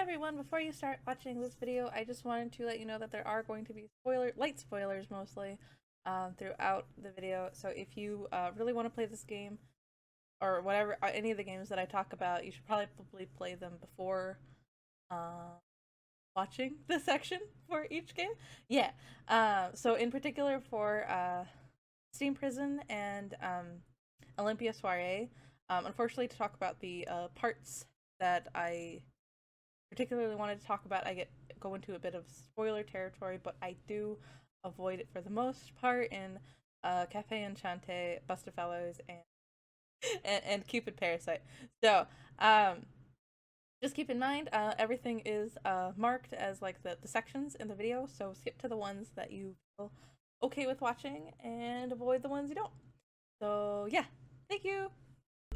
everyone, before you start watching this video, I just wanted to let you know that there are going to be light spoilers mostly, throughout the video. So if you really want to play this game, or whatever, any of the games that I talk about, you should probably play them before watching the section for each game. Yeah, so in particular for Steam Prison and Olympia Soiree, unfortunately to talk about the parts that I particularly wanted to talk about, I go into a bit of spoiler territory, but I do avoid it for the most part in Cafe Enchante, Bustafellows, and Cupid Parasite. So just keep in mind, everything is marked as like the sections in the video, so skip to the ones that you feel okay with watching and avoid the ones you don't. So yeah, thank you.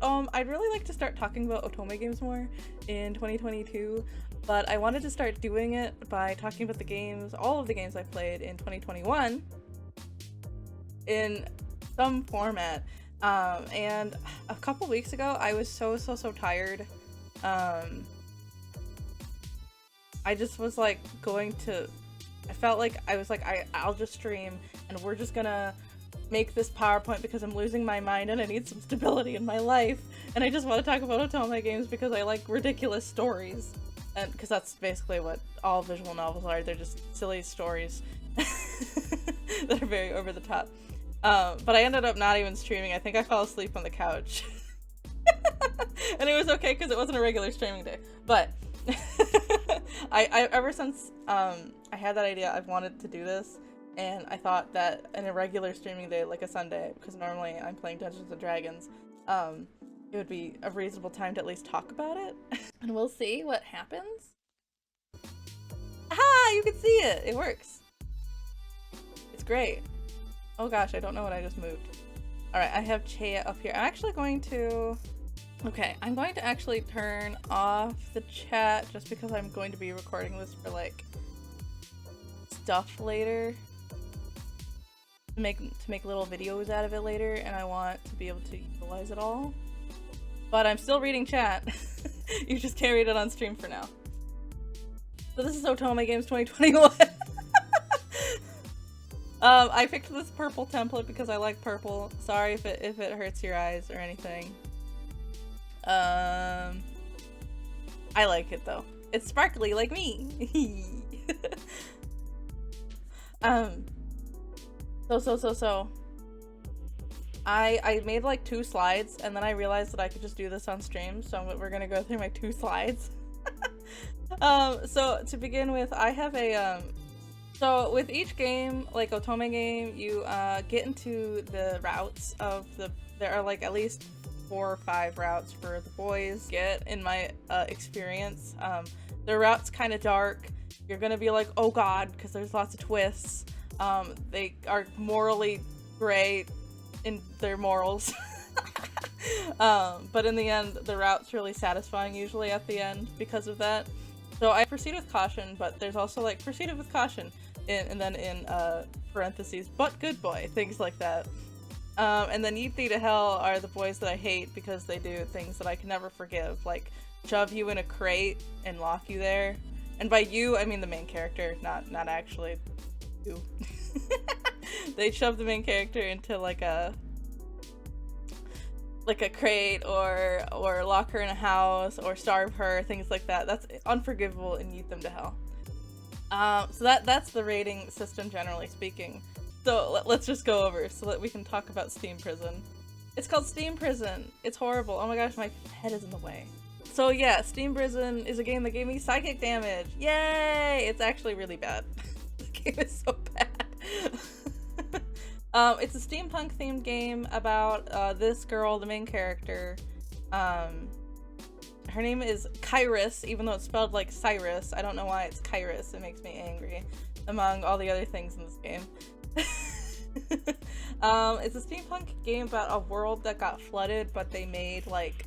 I'd really like to start talking about Otome games more in 2022, but I wanted to start doing it by talking about the games, all of the games I played in 2021 in some format. And a couple weeks ago, I was so tired. I just was like I felt like I was like, I'll just stream and we're just gonna make this PowerPoint because I'm losing my mind and I need some stability in my life, and I just want to talk about Otome games because I like ridiculous stories, and because that's basically what all visual novels are. They're just silly stories that are very over the top. But I ended up not even streaming. I think I fell asleep on the couch. And it was okay because it wasn't a regular streaming day, but I ever since I had that idea, I've wanted to do this. And I thought that in a regular streaming day, like a Sunday, because normally I'm playing Dungeons & Dragons, it would be a reasonable time to at least talk about it. And we'll see what happens. Aha! You can see it! It works. It's great. Oh gosh, I don't know what I just moved. Alright, I have Chea up here. I'm actually going to... Okay, I'm going to actually turn off the chat just because I'm going to be recording this for, like, stuff later. To make little videos out of it later, and I want to be able to utilize it all. But I'm still reading chat. You just can't read it on stream for now. So this is Otome Games 2021. I picked this purple template because I like purple. Sorry if it hurts your eyes or anything. I like it though. It's sparkly like me. So I made like 2 slides, and then I realized that I could just do this on stream, so we're gonna go through my 2 slides. So to begin with, I have a so with each game, like Otome game, you get into the routes of there are like at least 4 or 5 routes for the boys. Get in my experience, the route's kind of dark. You're gonna be like, oh god, because there's lots of twists. They are morally gray in their morals. But in the end, the route's really satisfying usually at the end because of that. So I proceed with caution, but there's also like proceeded with caution and then in parentheses, but good boy, things like that. And then Yeet Thee to Hell are the boys that I hate because they do things that I can never forgive, like shove you in a crate and lock you there. And by you, I mean the main character, not actually you. They shove the main character into like a crate or lock her in a house or starve her, things like that. That's unforgivable and Yeet them to hell. So that's the rating system generally speaking. So let's just go over so that we can talk about Steam Prison. It's called Steam Prison. It's horrible. Oh my gosh, my head is in the way. So yeah, Steam Prison is a game that gave me psychic damage. Yay! It's actually really bad. The game is so bad. It's a steampunk themed game about this girl, the main character. Her name is Kairos, even though it's spelled like Cyrus. I don't know why it's Kairos. It makes me angry, among all the other things in this game. It's a steampunk game about a world that got flooded, but they made like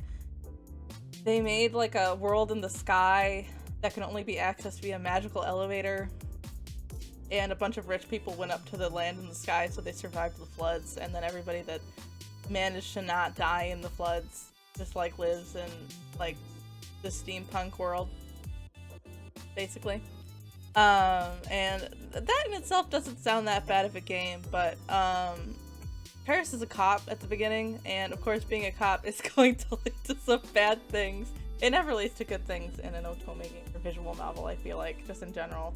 a world in the sky that can only be accessed via a magical elevator. And a bunch of rich people went up to the land in the sky, so they survived the floods, and then everybody that managed to not die in the floods just like lives in like the steampunk world. basically. And that in itself doesn't sound that bad of a game, but Paris is a cop at the beginning, and of course being a cop is going to lead to some bad things. It never leads to good things in an Otome game or visual novel, I feel like, just in general.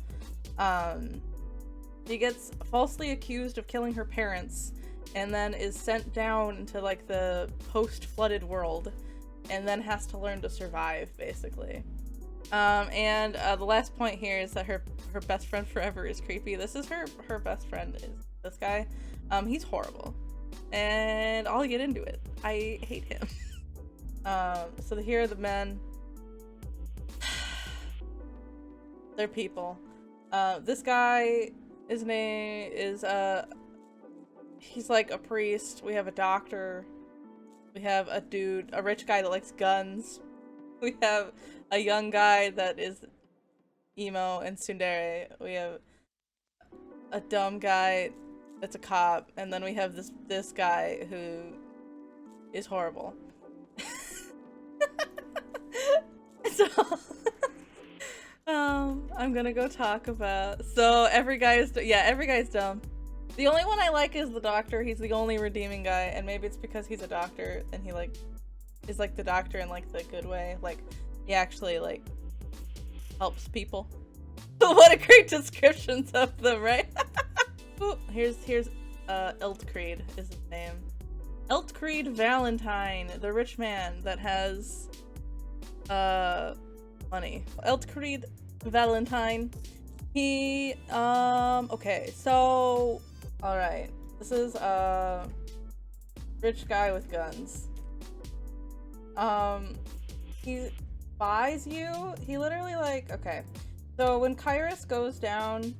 She gets falsely accused of killing her parents, and then is sent down into like the post-flooded world, and then has to learn to survive, basically. And the last point here is that her best friend forever is creepy. This is her best friend is this guy. He's horrible, and I'll get into it. I hate him. So here are the men. They're people. This guy, his name is he's like a priest. We have a doctor. We have a rich guy that likes guns. We have a young guy that is emo and tsundere. We have a dumb guy that's a cop, and then we have this guy who is horrible. So I'm gonna go talk about, so every guy is dumb. The only one I like is the doctor. He's the only redeeming guy, and maybe it's because he's a doctor and he like is like the doctor in like the good way. Like he actually like helps people. What a great descriptions of them, right? Ooh, here's Eltcreed is his name. Eltcreed Valentine, the rich man that has money. Eltcreed Valentine. He okay, so alright. This is a rich guy with guns. He buys you. He literally like, okay. So when Kairos goes down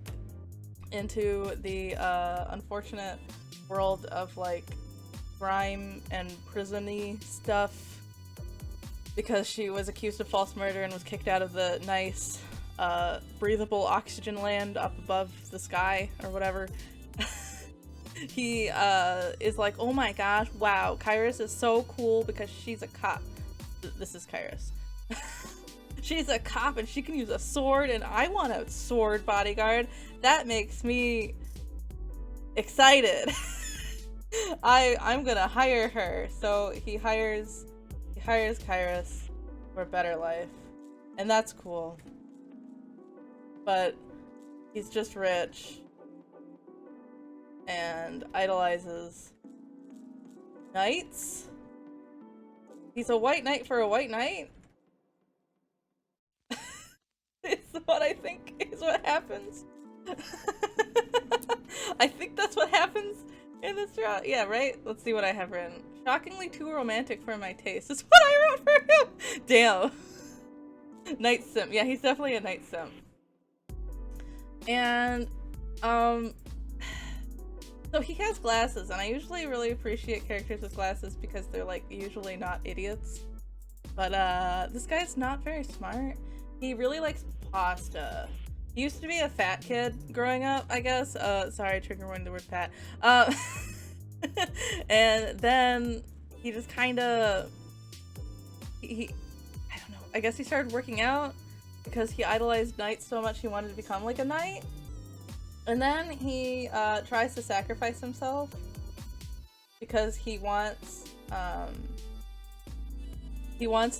into the unfortunate world of like crime and prison-y stuff because she was accused of false murder and was kicked out of the nice breathable oxygen land up above the sky or whatever. He is like, oh my gosh, wow, Kairos is so cool because she's a cop. This is Kairos. She's a cop and she can use a sword, and I want a sword bodyguard. That makes me excited. I'm gonna hire her. So he hires Kairos for a better life, and that's cool. But he's just rich and idolizes knights. He's a white knight for a white knight. It's what I think is what happens. I think that's what happens in this route. Yeah, right? Let's see what I have written. Shockingly too romantic for my taste. That's what I wrote for him! Damn. Knight simp. Yeah, he's definitely a knight simp. And, so he has glasses, and I usually really appreciate characters with glasses because they're, like, usually not idiots. But, this guy's not very smart. He really likes pasta. He used to be a fat kid growing up, I guess. Sorry, trigger warning the word fat. And then he just kinda... I don't know. I guess he started working out because he idolized knights so much he wanted to become like a knight. And then he tries to sacrifice himself because he wants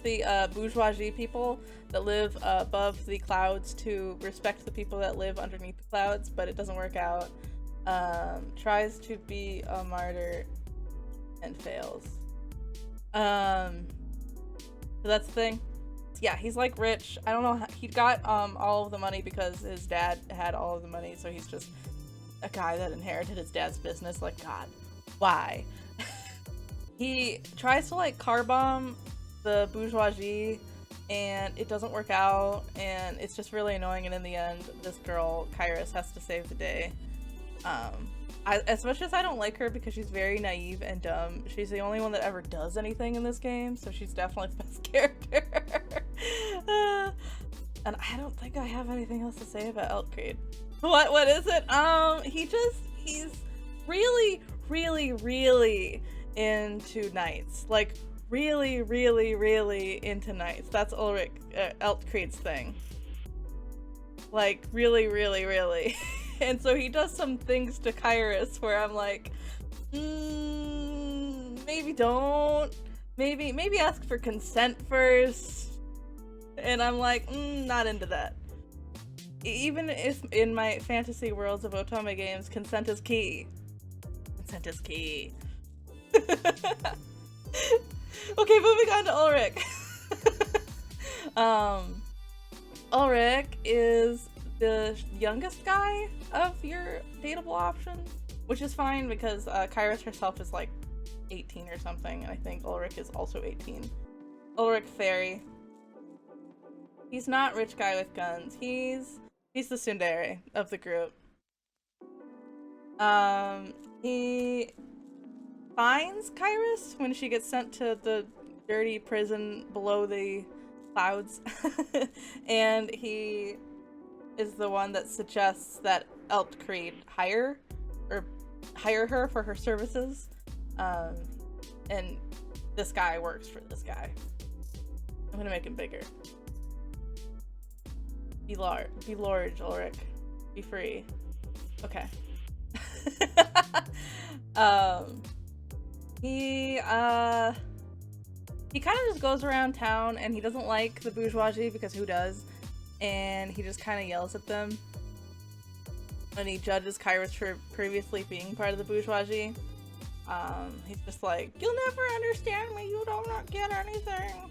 the bourgeoisie people that live above the clouds to respect the people that live underneath the clouds, but it doesn't work out. Tries to be a martyr and fails. So that's the thing. Yeah, he's like rich. I don't know how he got all of the money because his dad had all of the money, so he's just a guy that inherited his dad's business. Like, God, why? He tries to like car bomb the bourgeoisie, and it doesn't work out, and it's just really annoying, and in the end this girl Kairos has to save the day. As much as I don't like her because she's very naive and dumb, she's the only one that ever does anything in this game, so she's definitely the best character. And I don't think I have anything else to say about Eltcreed. What is it? He's really, really, really into knights. Like, really into knights. That's Eltcreed's thing. Like, really, really, really. And so he does some things to Kairos where I'm like, maybe don't. Maybe ask for consent first. And I'm like, not into that. Even if in my fantasy worlds of Otome games, consent is key. Consent is key. Okay, moving on to Ulrich. Ulrich is the youngest guy of your dateable options, which is fine because Kairos herself is like 18 or something, and I think Ulrich is also 18. Ulrich Fairy. He's not rich guy with guns. He's the tsundere of the group. He finds Kairos when she gets sent to the dirty prison below the clouds, and he is the one that suggests that Eltcreed hire her for her services. And this guy works for this guy. I'm gonna make him bigger. Be large, Ulrich. Be free. Okay. He kind of just goes around town and he doesn't like the bourgeoisie because who does? And he just kind of yells at them. And he judges Kairos for previously being part of the bourgeoisie. He's just like, you'll never understand me, you don't get anything.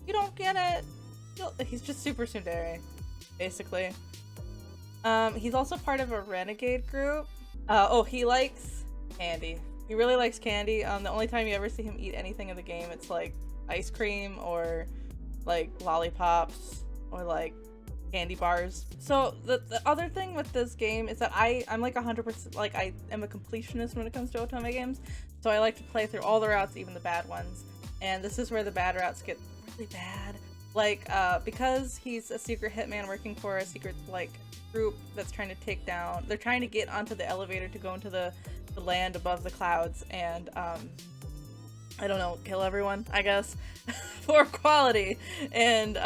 You don't get it. He's just super tsundere, basically. He's also part of a renegade group. He likes candy. He really likes candy. The only time you ever see him eat anything in the game, it's like ice cream or like lollipops or like candy bars. So the other thing with this game is that I'm like 100%, like I am a completionist when it comes to Otome games. So I like to play through all the routes, even the bad ones. And this is where the bad routes get really bad. Like, because he's a secret hitman working for a secret, like, group that's trying to take down, they're trying to get onto the elevator to go into the land above the clouds and, I don't know, kill everyone, I guess, for equality. And,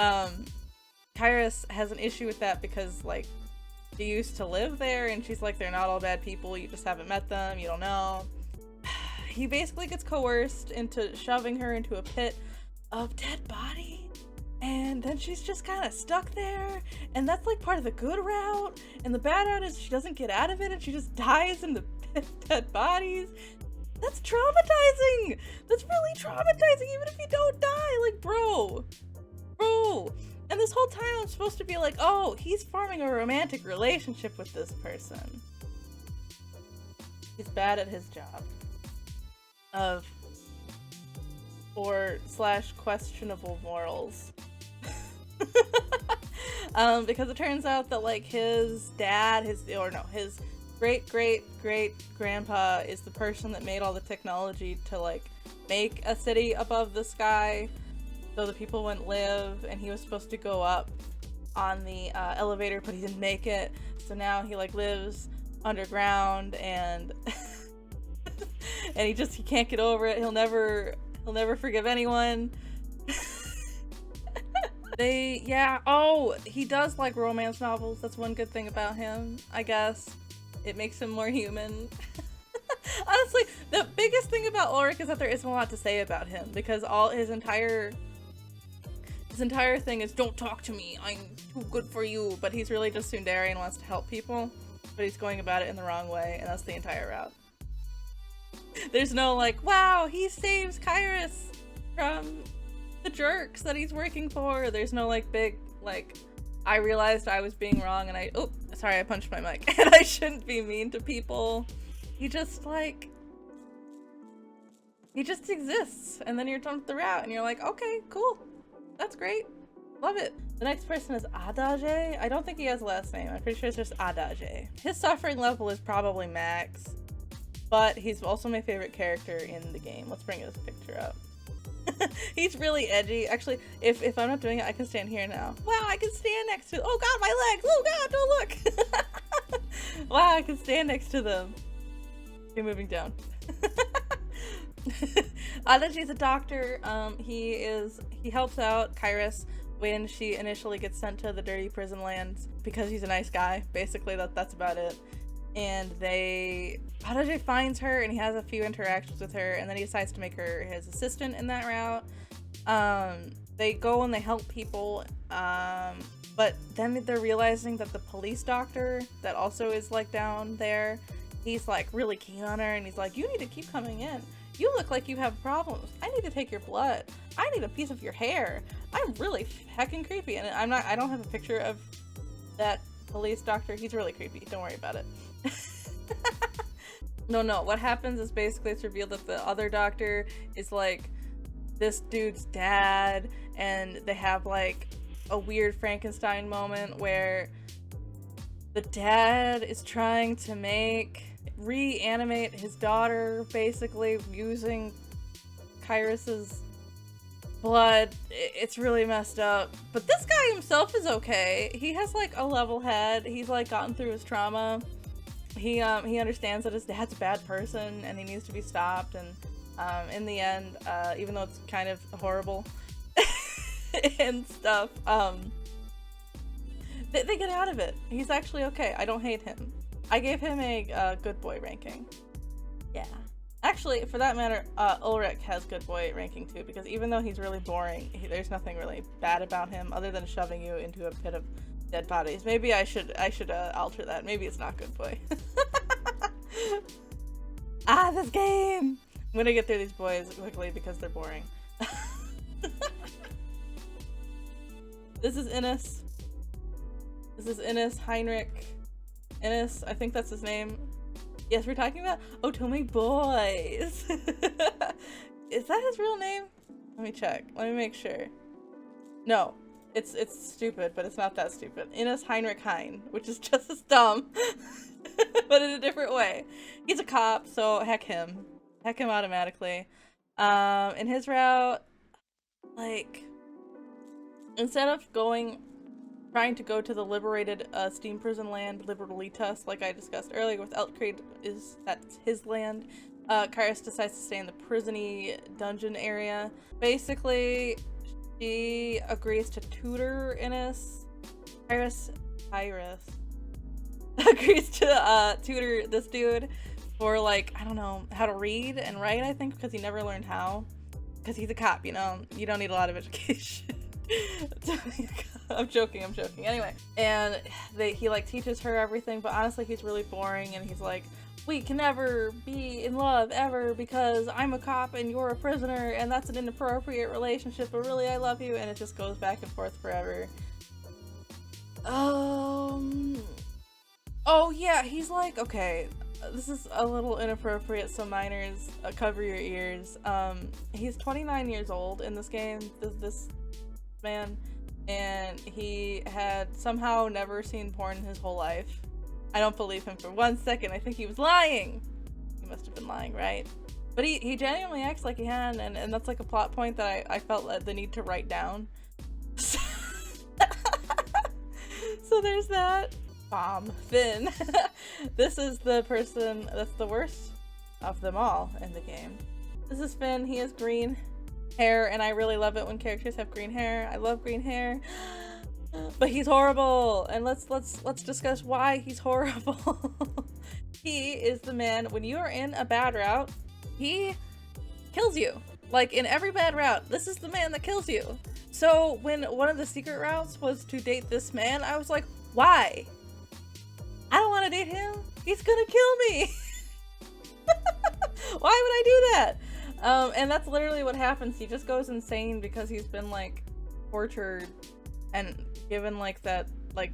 Kairos has an issue with that because, like, she used to live there and she's like, they're not all bad people, you just haven't met them, you don't know. He basically gets coerced into shoving her into a pit of dead bodies. And then she's just kind of stuck there, and that's like part of the good route, and the bad route is she doesn't get out of it and she just dies in the pit of dead bodies. That's traumatizing! That's really traumatizing even if you don't die! Like, bro! And this whole time I'm supposed to be like, oh, he's forming a romantic relationship with this person. He's bad at his job. /questionable morals. Because it turns out that like his dad, his great grandpa is the person that made all the technology to like make a city above the sky so the people wouldn't live, and he was supposed to go up on the elevator but he didn't make it, so now he like lives underground and and he can't get over it. He'll never forgive anyone. He does like romance novels. That's one good thing about him, I guess. It makes him more human. Honestly, the biggest thing about Ulrich is that there isn't a lot to say about him because all his entire thing is don't talk to me, I'm too good for you, but he's really just tsundere and wants to help people, but he's going about it in the wrong way, and that's the entire route. There's no like, wow, he saves Kairos from the jerks that he's working for. There's no like big like, I realized I was being wrong and I punched my mic and I shouldn't be mean to people. He just exists, and then you're done with the route and you're like, okay, cool, that's great, love it. The next person is Adage. I don't think he has a last name. I'm pretty sure it's just Adage. His suffering level is probably max, but he's also my favorite character in the game. Let's bring his picture up. He's really edgy. Actually, if I'm not doing it, I can stand here now. Wow, I can stand next to— oh god, my legs! Oh god, don't look! Wow, I can stand next to them. Okay, moving down. Adachi is a doctor. He helps out Kairos when she initially gets sent to the dirty prison lands because he's a nice guy. Basically, that's about it. And Protege finds her, and he has a few interactions with her, and then he decides to make her his assistant in that route. They go and they help people, but then they're realizing that the police doctor that also is like down there, he's like really keen on her, and he's like, you need to keep coming in. You look like you have problems. I need to take your blood. I need a piece of your hair. I'm really heckin' creepy. And I don't have a picture of that police doctor. He's really creepy. Don't worry about it. No, what happens is basically it's revealed that the other doctor is like this dude's dad, and they have like a weird Frankenstein moment where the dad is trying to reanimate his daughter, basically using Kyrus's blood. It's really messed up. But this guy himself is okay. He has like a level head. He's like gotten through his trauma. He understands that his dad's a bad person and he needs to be stopped, and in the end, even though it's kind of horrible and stuff, they get out of it. He's actually okay. I don't hate him. I gave him a good boy ranking. Yeah. Actually, for that matter, Ulrich has good boy ranking too, because even though he's really boring, there's nothing really bad about him other than shoving you into a pit of dead bodies. Maybe I should alter that. Maybe it's not good boy. This game! I'm gonna get through these boys quickly because they're boring. This is Innes. This is Innes Heinrich. Innes, I think that's his name. Yes, we're talking about Otome boys. Is that his real name? Let me check. Let me make sure. No. It's stupid, but it's not that stupid. Innes Heinrich Hein, which is just as dumb, but in a different way. He's a cop, so heck him. Heck him automatically. In his route, like, instead of trying to go to the liberated steam prison land, Liberalitas, like I discussed earlier with Eltcrade, that's his land, Kyrus decides to stay in the prison-y dungeon area. Basically, she agrees to tutor Innes. Kyrus agrees to tutor this dude for, like, I don't know, how to read and write, I think, because he never learned how. Because he's a cop, you know? You don't need a lot of education. I'm joking. Anyway, and he like teaches her everything, but honestly he's really boring, and he's like, we can never be in love ever because I'm a cop and you're a prisoner, and that's an inappropriate relationship, but really I love you, and it just goes back and forth forever. Oh yeah, he's like, okay, this is a little inappropriate, so minors, cover your ears. He's 29 years old in this game, this man, and he had somehow never seen porn in his whole life. I don't believe him for 1 second. I think he was lying. He must have been lying, right? But he genuinely acts like he had, and that's like a plot point that I felt the need to write down. So there's that. Finn. This is the person that's the worst of them all in the game. This is Finn. He has green hair, and I really love it when characters have green hair. I love green hair. But he's horrible, and let's discuss why he's horrible. He is the man, when you are in a bad route, he kills you. Like, in every bad route, this is the man that kills you. So when one of the secret routes was to date this man, I was like, why? I don't want to date him. He's gonna kill me. Why would I do that? And that's literally what happens. He just goes insane because he's been like tortured and given like that, like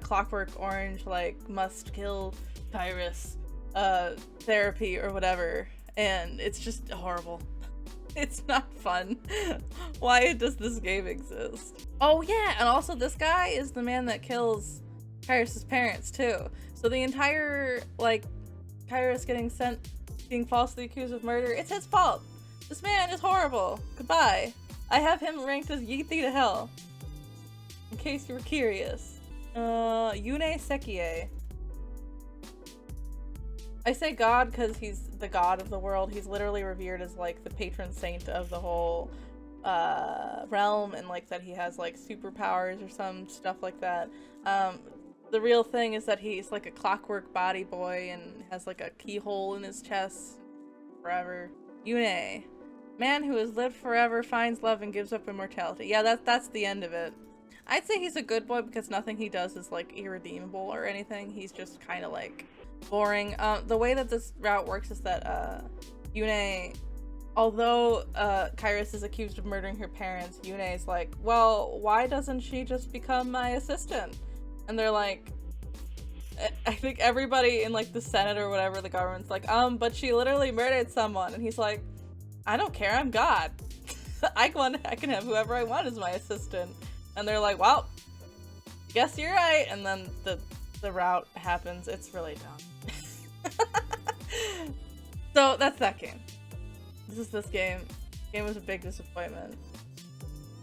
Clockwork Orange, like must kill Kyrus therapy or whatever, and it's just horrible. It's not fun. Why does this game exist? Oh yeah, and also this guy is the man that kills Kyrus's parents too. So the entire, like, Kyrus being falsely accused of murder, it's his fault. This man is horrible. Goodbye. I have him ranked as Yeetie to hell, in case you were curious. Yune Sekie. I say god because he's the god of the world. He's literally revered as like the patron saint of the whole realm, and like that he has like superpowers or some stuff like that. The real thing is that he's like a clockwork body boy and has like a keyhole in his chest forever. Yune, man who has lived forever, finds love and gives up immortality. Yeah, that's the end of it. I'd say he's a good boy because nothing he does is like irredeemable or anything. He's just kind of like boring. The way that this route works is that Yune, although Kairos is accused of murdering her parents, Yune's like, well, why doesn't she just become my assistant? And they're like, I think everybody in like the Senate or whatever, the government's like, but she literally murdered someone. And he's like, I don't care, I'm God. I can have whoever I want as my assistant. And they're like, well, guess you're right. And then the route happens. It's really dumb. So that's that game. This is this game. This game was a big disappointment.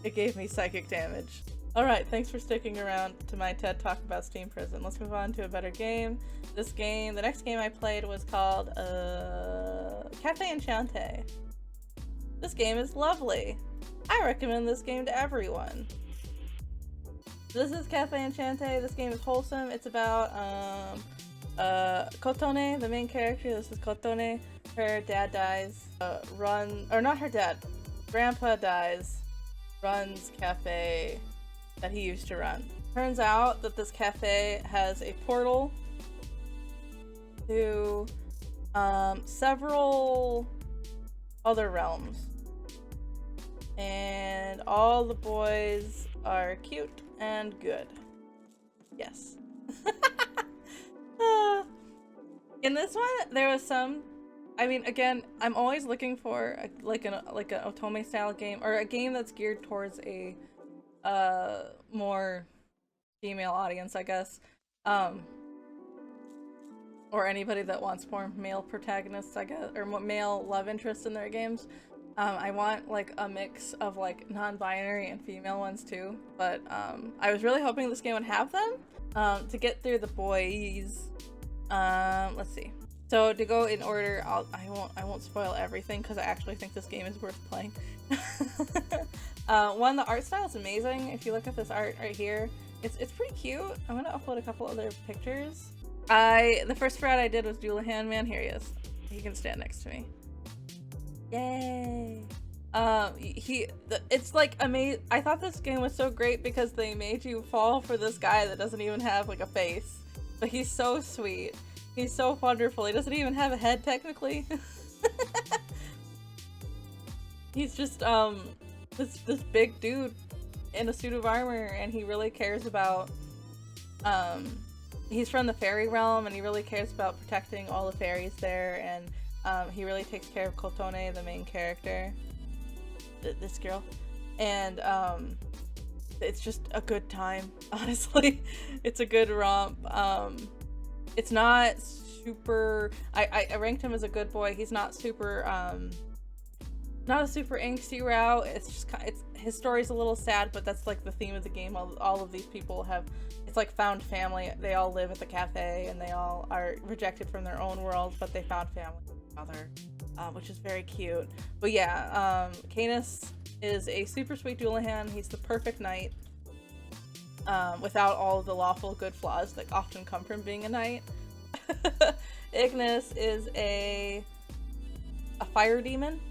It gave me psychic damage. Alright, thanks for sticking around to my TED Talk about Steam Prison. Let's move on to a better game. The next game I played was called Cafe Enchante. This game is lovely. I recommend this game to everyone. This is Cafe Enchante. This game is wholesome. It's about Kotone, the main character. This is Kotone. Her dad dies. Not her dad. Grandpa dies. Runs cafe that he used to run. Turns out that this cafe has a portal to several other realms. And all the boys are cute and good. Yes. In this one, there was some. I mean, again, I'm always looking for an Otome style game, or a game that's geared towards a more female audience, I guess. Or anybody that wants more male protagonists, I guess, or male love interests in their games. I want like a mix of like non-binary and female ones too, but I was really hoping this game would have them. To get through the boys, let's see. So to go in order, I won't spoil everything because I actually think this game is worth playing. One, the art style is amazing. If you look at this art right here, it's pretty cute. I'm gonna upload a couple other pictures. The first route I did was Dullahan Man. Here he is. He can stand next to me. Yay! It's like amazing. I thought this game was so great because they made you fall for this guy that doesn't even have like a face, but he's so sweet. He's so wonderful. He doesn't even have a head technically. He's just this big dude in a suit of armor, and he really cares about he's from the fairy realm, and he really cares about protecting all the fairies there, and he really takes care of Kotone, the main character, this girl, and it's just a good time, honestly. It's a good romp. It's not super, I ranked him as a good boy. He's not super, not a super angsty route. It's just, his story's a little sad, but that's like the theme of the game. All of these people have, it's like found family. They all live at the cafe, and they all are rejected from their own worlds, but they found family together, which is very cute. But yeah, Canis is a super sweet Dullahan. He's the perfect knight, without all of the lawful good flaws that often come from being a knight. Ignis is a fire demon.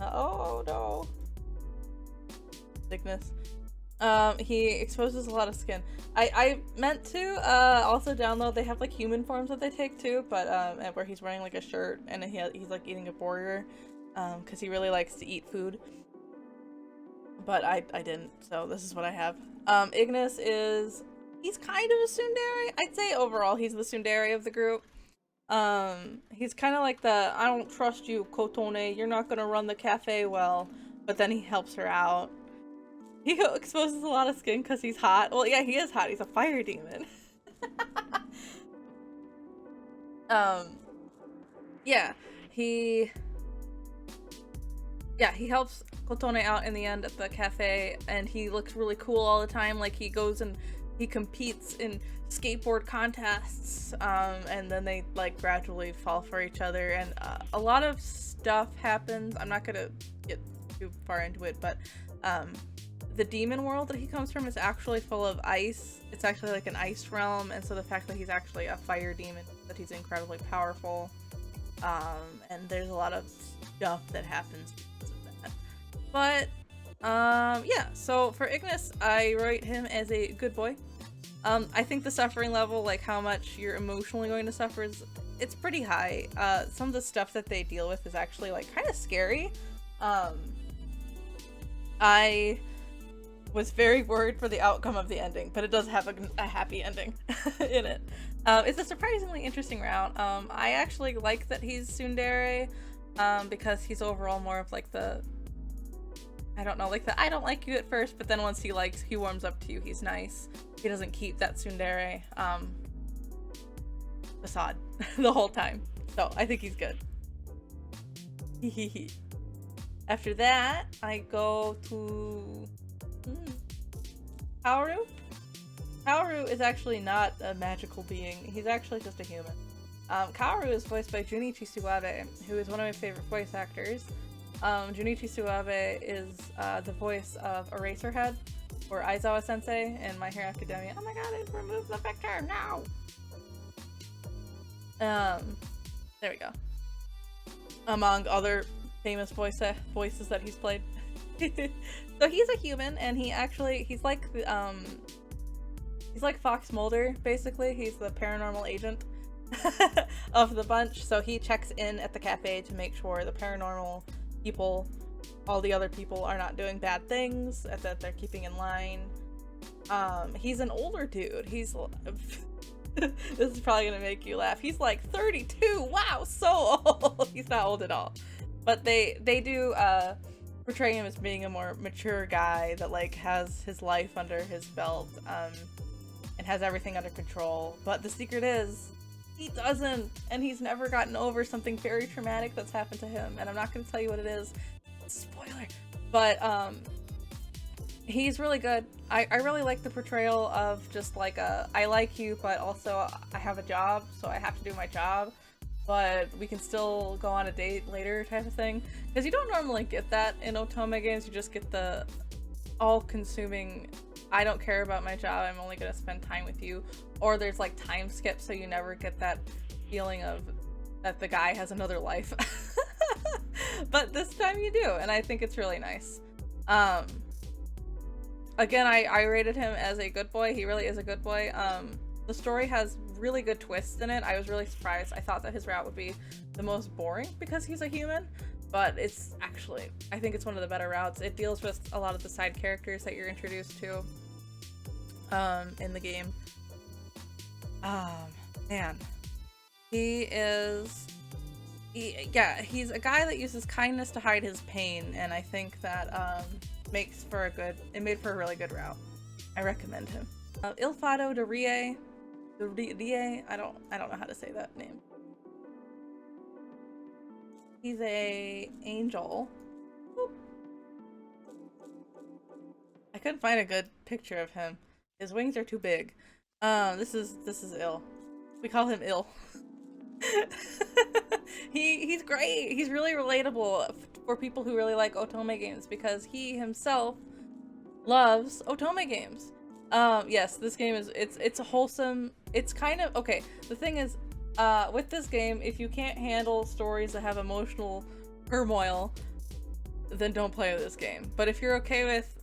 Oh no. Ignis. He exposes a lot of skin. I meant to also download, they have like human forms that they take too, but where he's wearing like a shirt and he's like eating a burger, because he really likes to eat food. But I didn't, so this is what I have. Ignis he's kind of a tsundere. I'd say overall he's the tsundere of the group. He's kind of like the, I don't trust you, Kotone, you're not gonna run the cafe well, but then he helps her out. He exposes a lot of skin because he's hot. Well, yeah, he is hot. He's a fire demon. Yeah, he helps Kotone out in the end at the cafe, and he looks really cool all the time. Like, he goes and he competes in skateboard contests, and then they like gradually fall for each other, and a lot of stuff happens. I'm not gonna get too far into it, but the demon world that he comes from is actually full of ice. It's actually like an ice realm, and so the fact that he's actually a fire demon, that he's incredibly powerful, and there's a lot of stuff that happens because of that. But yeah, so for Ignis, I rate him as a good boy. I think the suffering level, like how much you're emotionally going to suffer, it's pretty high. Some of the stuff that they deal with is actually like kind of scary. I was very worried for the outcome of the ending, but it does have a happy ending in it. It's a surprisingly interesting route. I actually like that he's tsundere, because he's overall more of like the, I don't know, like the I don't like you at first, but then once he warms up to you, he's nice. He doesn't keep that tsundere facade the whole time. So I think he's good. After that, I go to Kaoru. Kaoru is actually not a magical being. He's actually just a human. Kaoru is voiced by Junichi Suwabe, who is one of my favorite voice actors. Junichi Suwabe is the voice of Eraserhead, or Aizawa Sensei in My Hero Academia. Oh my god, I removed the picture now! There we go. Among other famous voices that he's played. So he's a human, and he's like Fox Mulder, basically. He's the paranormal agent of the bunch. So he checks in at the cafe to make sure the paranormal people, all the other people, are not doing bad things, that they're keeping in line. He's an older dude. He's this is probably gonna make you laugh. He's like 32. Wow, so old. He's not old at all. But they do portray him as being a more mature guy that like has his life under his belt, and has everything under control. But the secret is, he doesn't, and he's never gotten over something very traumatic that's happened to him, and I'm not going to tell you what it is. It's a spoiler. But he's really good. I really like the portrayal of just like I like you, but also I have a job, so I have to do my job, but we can still go on a date later type of thing. Because you don't normally get that in Otome games. You just get the all-consuming, I don't care about my job, I'm only gonna spend time with you. Or there's like time skip, so you never get that feeling of that the guy has another life. But this time you do, and I think it's really nice. Again, I rated him as a good boy. He really is a good boy. The story has really good twists in it. I was really surprised. I thought that his route would be the most boring because he's a human, but it's actually, I think it's one of the better routes. It deals with a lot of the side characters that you're introduced to in the game. Man. He's a guy that uses kindness to hide his pain, and I think that made for a really good route. I recommend him. Il Fado de Rie. I don't know how to say that name. He's a angel. Boop. I couldn't find a good picture of him. His wings are too big. This is Il. We call him Il. He's great. He's really relatable for people who really like Otome games, because he himself loves Otome games. Yes, this game it's a wholesome. It's kind of okay. The thing is, with this game, if you can't handle stories that have emotional turmoil, then don't play this game. But if you're okay with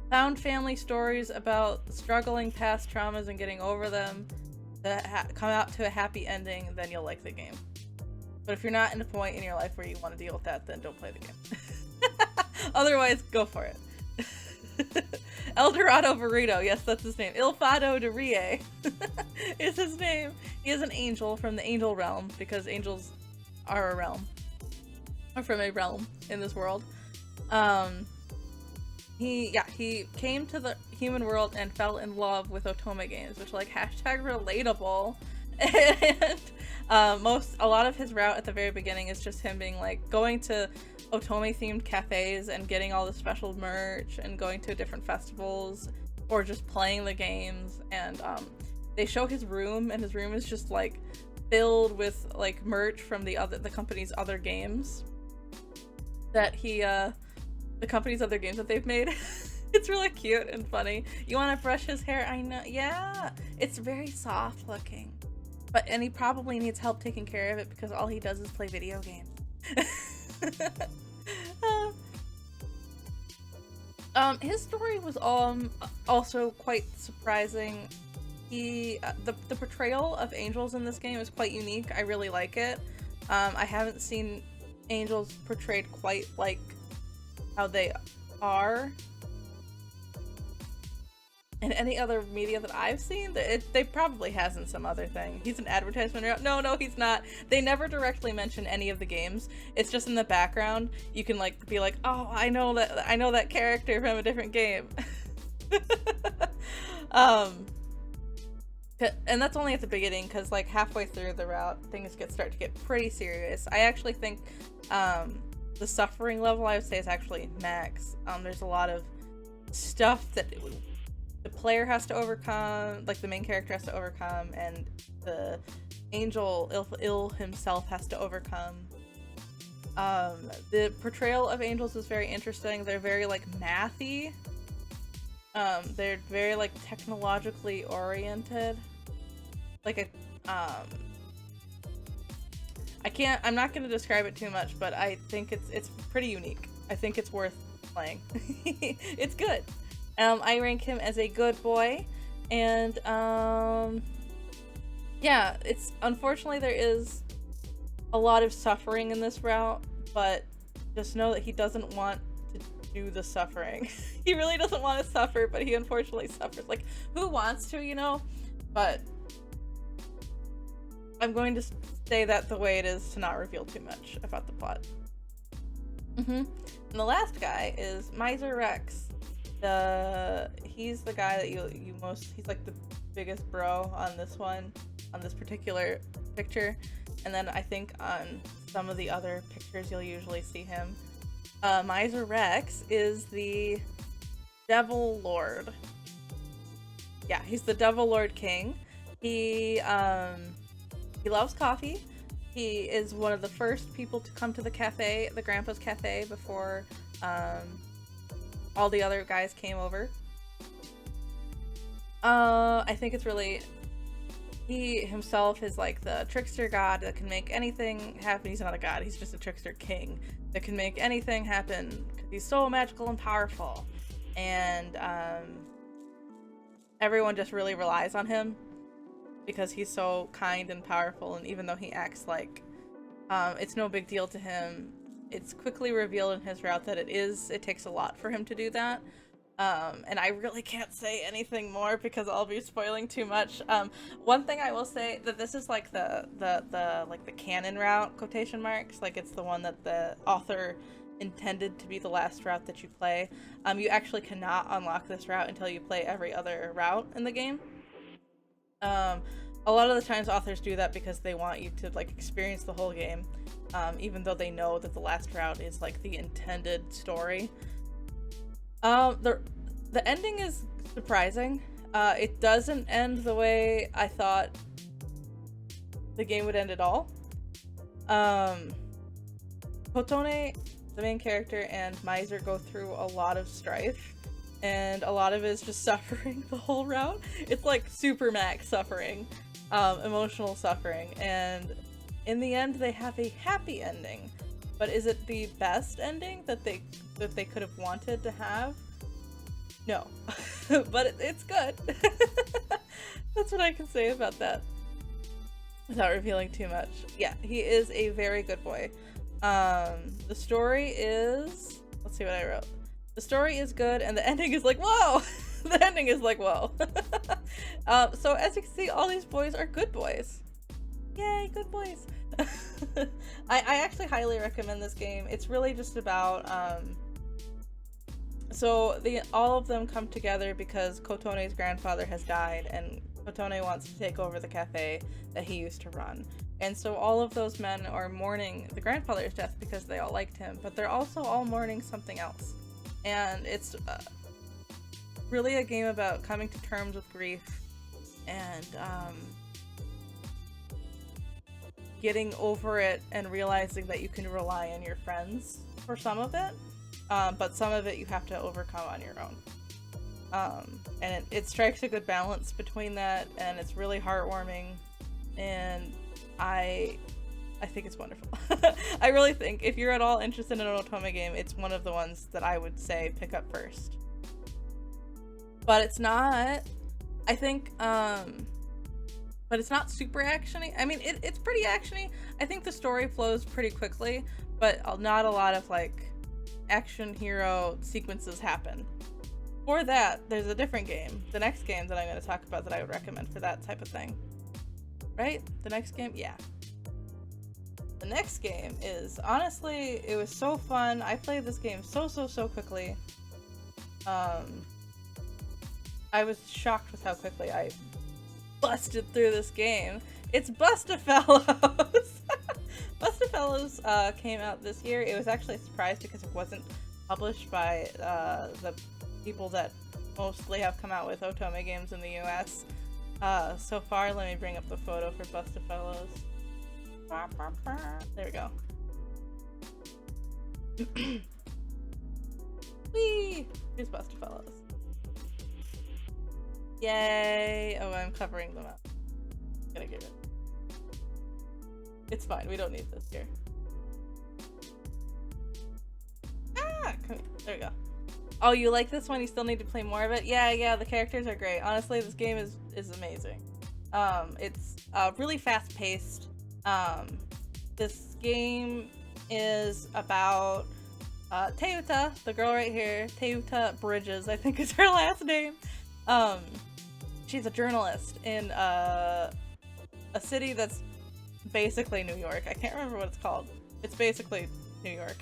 found family stories about struggling past traumas and getting over them that come out to a happy ending, then you'll like the game. But if you're not in a point in your life where you want to deal with that, then don't play the game. Otherwise, go for it. El Dorado Burrito, yes, that's his name. Il Fado de Rie is his name. He is an angel from the angel realm, because angels are a realm. Or from a realm in this world. He came to the human world and fell in love with Otome games, which, like, hashtag relatable. And a lot of his route at the very beginning is just him being like going to Otome themed cafes and getting all the special merch and going to different festivals or just playing the games. And they show his room, and his room is just like filled with like merch from the company's other games that he accompanies other games that they've made. It's really cute and funny. You want to brush his hair? I know. Yeah, it's very soft looking, and he probably needs help taking care of it because all he does is play video games. His story was also quite surprising. The portrayal of angels in this game is quite unique. I really like it. I haven't seen angels portrayed quite like how they are in any other media that I've seen. They probably has in some other thing. He's an advertisement. No, he's not. They never directly mention any of the games. It's just in the background. You can like be like, oh, I know that character from a different game. And that's only at the beginning, because like halfway through the route, things start to get pretty serious. I actually think the suffering level, I would say, is actually max. There's a lot of stuff that the player has to overcome, like the main character has to overcome, and the angel ill himself has to overcome. The portrayal of angels is very interesting. They're very like mathy. They're very like technologically oriented. Like I'm not going to describe it too much, but I think it's pretty unique. I think it's worth playing. It's good. I rank him as a good boy, and yeah, it's unfortunately there is a lot of suffering in this route, but just know that he doesn't want to do the suffering. He really doesn't want to suffer, but he unfortunately suffers. Like, who wants to, you know? But I'm going to say that the way it is to not reveal too much about the plot. And the last guy is Miser Rex. He's the guy that he's like the biggest bro on this particular picture, and then I think on some of the other pictures you'll usually see him. Miser Rex is the Devil Lord. Yeah, he's the Devil Lord King. He loves coffee. He is one of the first people to come to the cafe, the Grandpa's Cafe, before all the other guys came over. I think it's really, he himself is like the trickster god that can make anything happen. He's not a god, he's just a trickster king that can make anything happen because he's so magical and powerful. And everyone just really relies on him because he's so kind and powerful, and even though he acts like it's no big deal to him, it's quickly revealed in his route that it takes a lot for him to do that. And I really can't say anything more because I'll be spoiling too much. One thing I will say, that this is like the canon route, quotation marks, like it's the one that the author intended to be the last route that you play. You actually cannot unlock this route until you play every other route in the game. A lot of the times authors do that because they want you to like experience the whole game, even though they know that the last route is like the intended story. The ending is surprising. It doesn't end the way I thought the game would end at all. Otome, the main character, and Miser go through a lot of strife, and a lot of it is just suffering the whole route. It's like super max suffering, emotional suffering, and in the end they have a happy ending. But is it the best ending that they could have wanted to have? No. But it's good. That's what I can say about that without revealing too much. Yeah, he is a very good boy. The story is, let's see what I wrote. The story is good, and the ending is like, whoa! The ending is like, whoa. So as you can see, all these boys are good boys. Yay, good boys. I actually highly recommend this game. It's really just about, so all of them come together because Kotone's grandfather has died, and Otome wants to take over the cafe that he used to run. And so all of those men are mourning the grandfather's death because they all liked him, but they're also all mourning something else. And it's really a game about coming to terms with grief and getting over it and realizing that you can rely on your friends for some of it, but some of it you have to overcome on your own. And it strikes a good balance between that, and it's really heartwarming, and I think it's wonderful. I really think if you're at all interested in an Otome game, it's one of the ones that I would say pick up first. But it's not, I think, but it's not super actiony. I mean, it's pretty actiony. I think the story flows pretty quickly, but not a lot of like action hero sequences happen. For that, there's a different game. The next game that I'm going to talk about that I would recommend for that type of thing. Right? The next game? Yeah. The next game is, honestly, it was so fun. I played this game so quickly. I was shocked with how quickly I busted through this game. It's Bustafellows! Bustafellows came out this year. It was actually a surprise because it wasn't published by the people that mostly have come out with Otome games in the US. So far, let me bring up the photo for Bustafellows. There we go. Whee! Here's Bustafellows. Yay! Oh, I'm covering them up. I'm gonna give it. It's fine, we don't need this here. Ah! Come here. There we go. Oh, you like this one? You still need to play more of it? Yeah, the characters are great. Honestly, this game is amazing. It's really fast-paced. This game is about Teuta, the girl right here. Teuta Bridges, I think is her last name. She's a journalist in a city that's basically New York. I can't remember what it's called. It's basically New York.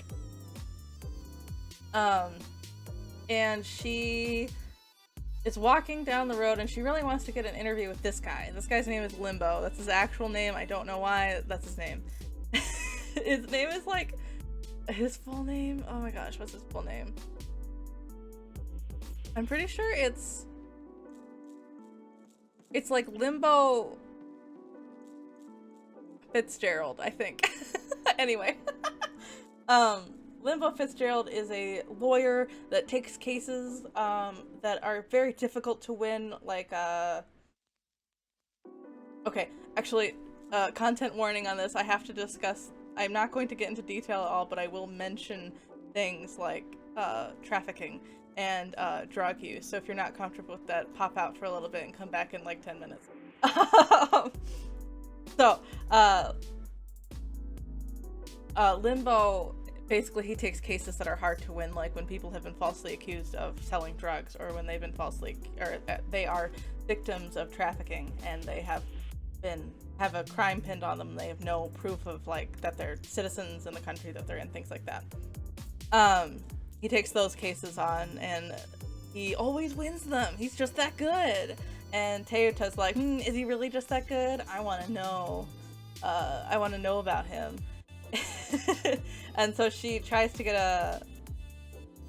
And she is walking down the road and she really wants to get an interview with this guy. This guy's name is Limbo. That's his actual name. I don't know why that's his name. His name is like, his full name? Oh my gosh, what's his full name? I'm pretty sure it's like Limbo Fitzgerald, I think. Anyway. Limbo Fitzgerald is a lawyer that takes cases that are very difficult to win, like okay, actually, content warning on this. I have to discuss, I'm not going to get into detail at all, but I will mention things like trafficking and drug use. So if you're not comfortable with that, pop out for a little bit and come back in like 10 minutes. So, Limbo, basically he takes cases that are hard to win, like when people have been falsely accused of selling drugs, or when they've been falsely, or they are victims of trafficking and they have a crime pinned on them. They have no proof of like that they're citizens in the country that they're in, things like that. He takes those cases on and he always wins them. He's just that good. And Teuta's like, is he really just that good? I want to know. I want to know about him. And so she tries to get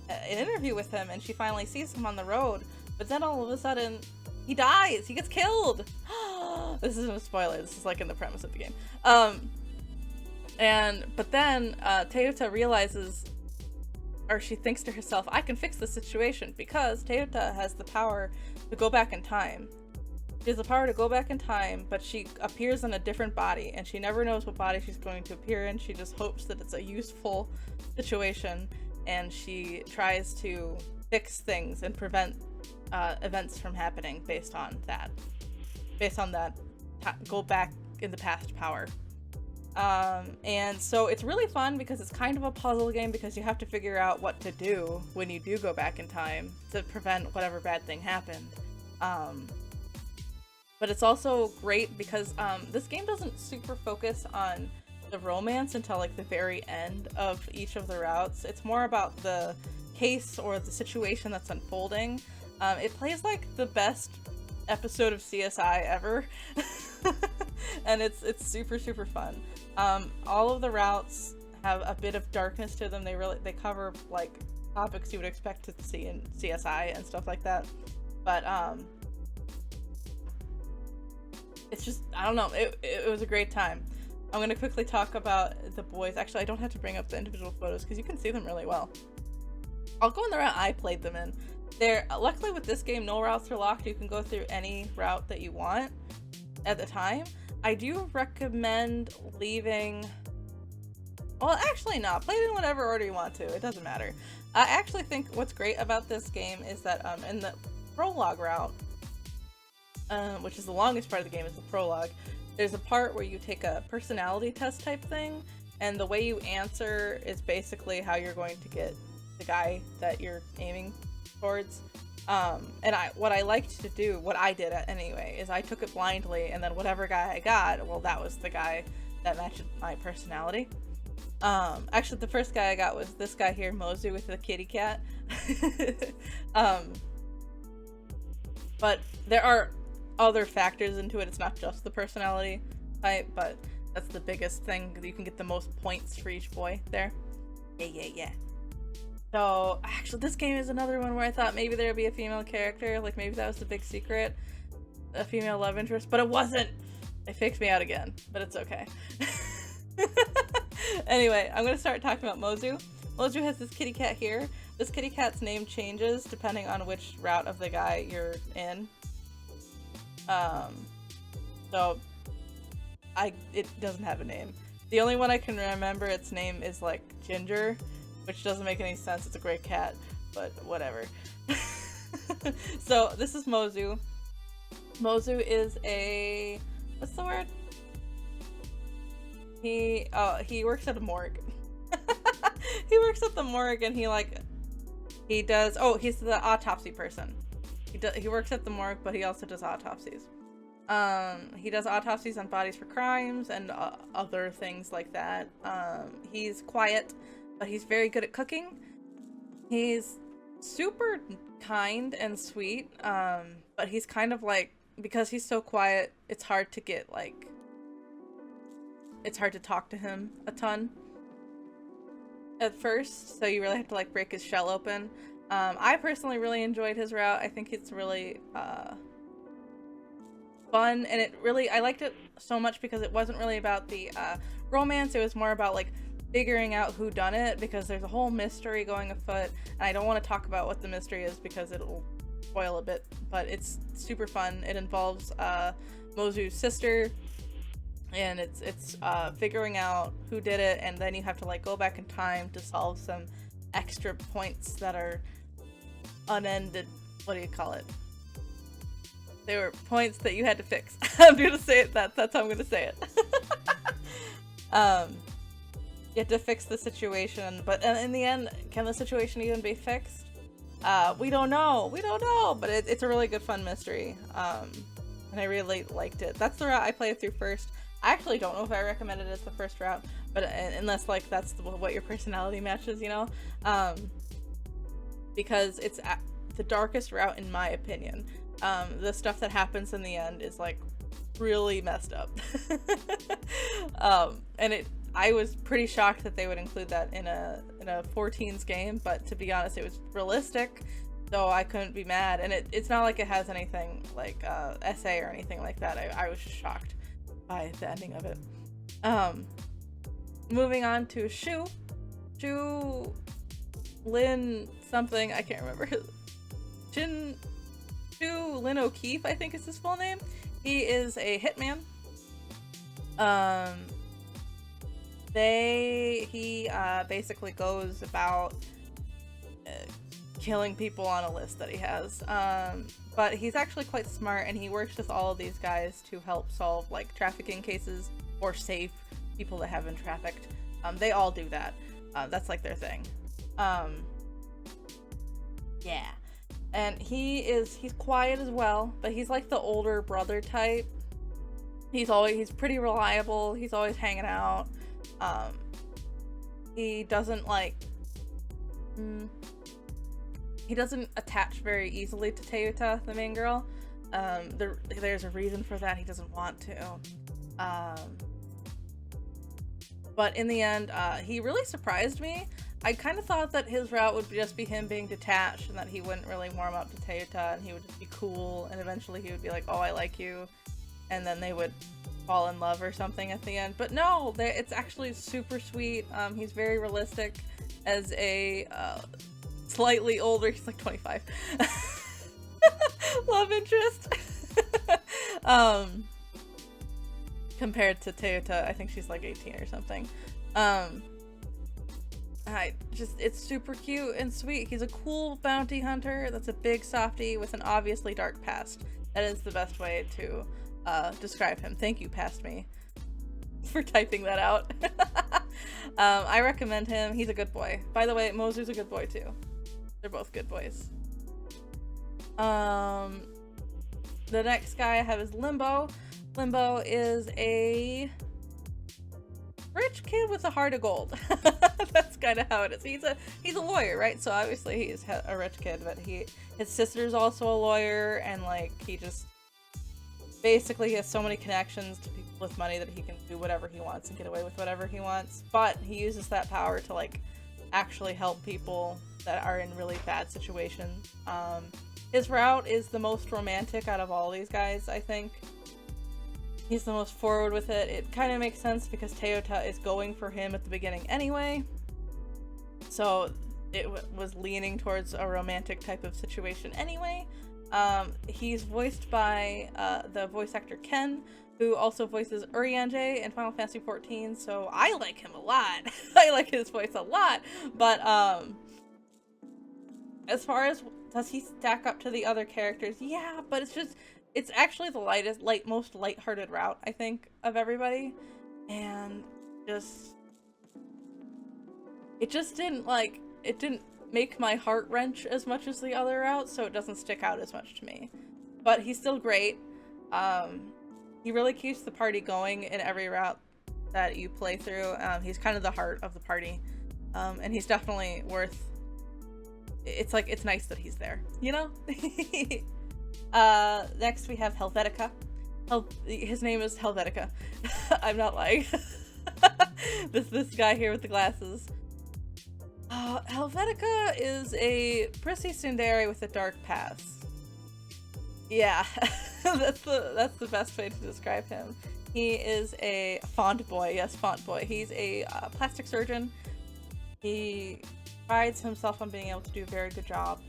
an interview with him, and she finally sees him on the road, but then all of a sudden he dies. He gets killed. This isn't a spoiler, this is like in the premise of the game. But then Teuta realizes, or she thinks to herself, I can fix the situation, because Teuta has the power to go back in time. She has the power to go back in time, but she appears in a different body, and she never knows what body she's going to appear in. She just hopes that it's a useful situation, and she tries to fix things and prevent events from happening based on that. Go back in the past power. And so it's really fun because it's kind of a puzzle game, because you have to figure out what to do when you do go back in time to prevent whatever bad thing happened. But it's also great because this game doesn't super focus on the romance until like the very end of each of the routes. It's more about the case or the situation that's unfolding. It plays like the best episode of CSI ever. And it's super fun. All of the routes have a bit of darkness to them. They cover like topics you would expect to see in CSI and stuff like that. But it's just, I don't know, it was a great time. I'm gonna quickly talk about the boys. Actually, I don't have to bring up the individual photos because you can see them really well. I'll go in the route I played them in. Luckily with this game, no routes are locked. You can go through any route that you want at the time. I do recommend leaving... Well, actually not. Play it in whatever order you want to. It doesn't matter. I actually think what's great about this game is that in the prologue route, which is the longest part of the game, is the prologue, there's a part where you take a personality test type thing, and the way you answer is basically how you're going to get the guy that you're aiming towards. And what I liked to do, what I did anyway, is I took it blindly, and then whatever guy I got, well, that was the guy that matched my personality. Actually, the first guy I got was this guy here, Mozu, with the kitty cat. But there are other factors into it. It's not just the personality type, but that's the biggest thing. You can get the most points for each boy there. Yeah. So, actually, this game is another one where I thought maybe there would be a female character. Like, maybe that was the big secret. A female love interest, but it wasn't! They faked me out again, but it's okay. Anyway, I'm gonna start talking about Mozu. Mozu has this kitty cat here. This kitty cat's name changes depending on which route of the guy you're in. So it doesn't have a name. The only one I can remember its name is like Ginger, which doesn't make any sense. It's a great cat, but whatever. So this is Mozu. Mozu is a, what's the word? He works at a morgue. He works at the morgue, and he's the autopsy person. He works at the morgue, but he also does autopsies. He does autopsies on bodies for crimes and other things like that. He's quiet, but he's very good at cooking. He's super kind and sweet, but he's kind of like, because he's so quiet, it's hard to get like, it's hard to talk to him a ton at first, so you really have to like break his shell open. I personally really enjoyed his route. I think it's really fun, and I liked it so much because it wasn't really about the romance. It was more about like figuring out who done it, because there's a whole mystery going afoot, and I don't want to talk about what the mystery is because it'll spoil a bit, but it's super fun. It involves Mozu's sister, and it's figuring out who did it, and then you have to like go back in time to solve some extra points that are unended. What do you call it? They were points that you had to fix. I'm gonna say it. That's how I'm gonna say it. You have to fix the situation, but in the end, can the situation even be fixed? We don't know. But it's a really good fun mystery, and I really liked it. That's the route I played through first. I actually don't know if I recommend it as the first route, but unless like that's what your personality matches, you know, because it's the darkest route in my opinion. The stuff that happens in the end is like really messed up. And I was pretty shocked that they would include that in a 14s game, but to be honest, it was realistic, so I couldn't be mad. And it's not like it has anything like essay or anything like that. I was just shocked by the ending of it. Moving on to Shu Lin something, I can't remember. Shu Lin O'Keefe, I think is his full name. He is a hitman. He basically goes about killing people on a list that he has. But he's actually quite smart, and he works with all of these guys to help solve like trafficking cases or save people that have been trafficked. They all do that. That's like their thing. Yeah. And he's quiet as well, but he's like the older brother type. He's pretty reliable. He's always hanging out. He doesn't like he doesn't attach very easily to Teuta, the main girl. There's a reason for that. He doesn't want to. But in the end, he really surprised me. I kind of thought that his route would just be him being detached, and that he wouldn't really warm up to Teuta, and he would just be cool, and eventually he would be like, oh, I like you, and then they would fall in love or something at the end. But no, it's actually super sweet. He's very realistic as a slightly older, he's like 25, love interest. Compared to Toyota, I think she's like 18 or something. It's super cute and sweet. He's a cool bounty hunter that's a big softie with an obviously dark past. That is the best way to describe him. Thank you, past me, for typing that out. I recommend him. He's a good boy. By the way, Moser's a good boy too. They're both good boys. The next guy I have is Limbo. Limbo is a rich kid with a heart of gold. That's kind of how it is. He's a lawyer, right? So obviously he's a rich kid, but his sister's also a lawyer, and like he just basically has so many connections to people with money that he can do whatever he wants and get away with whatever he wants. But he uses that power to like actually help people that are in really bad situations. His route is the most romantic out of all these guys, I think. He's the most forward with it. It kind of makes sense because Toyota is going for him at the beginning anyway. So it was leaning towards a romantic type of situation anyway. He's voiced by the voice actor Ken, who also voices Urianger in Final Fantasy XIV, so I like him a lot. I like his voice a lot, but as far as does he stack up to the other characters? Yeah, but it's actually the most lighthearted route, I think, of everybody. And it didn't make my heart wrench as much as the other route, so it doesn't stick out as much to me. But he's still great. He really keeps the party going in every route that you play through. He's kind of the heart of the party. And he's definitely worth... It's nice that he's there, you know? Next we have Helvetica. His name is Helvetica. I'm not lying. this guy here with the glasses. Helvetica is a prissy tsundere with a dark past. Yeah, that's the best way to describe him. He is a font boy. Yes, font boy. He's a plastic surgeon. He prides himself on being able to do a very good job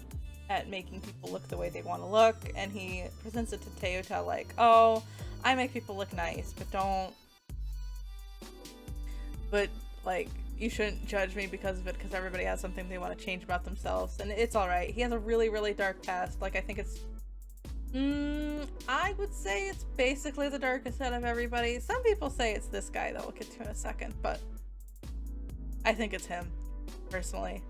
at making people look the way they want to look, and he presents it to Toyota like, oh, I make people look nice, but like, you shouldn't judge me because of it, because everybody has something they want to change about themselves, and it's alright. He has a really, really dark past. Like, I think it's I would say it's basically the darkest out of everybody. Some people say it's this guy that we'll get to in a second, but I think it's him, personally.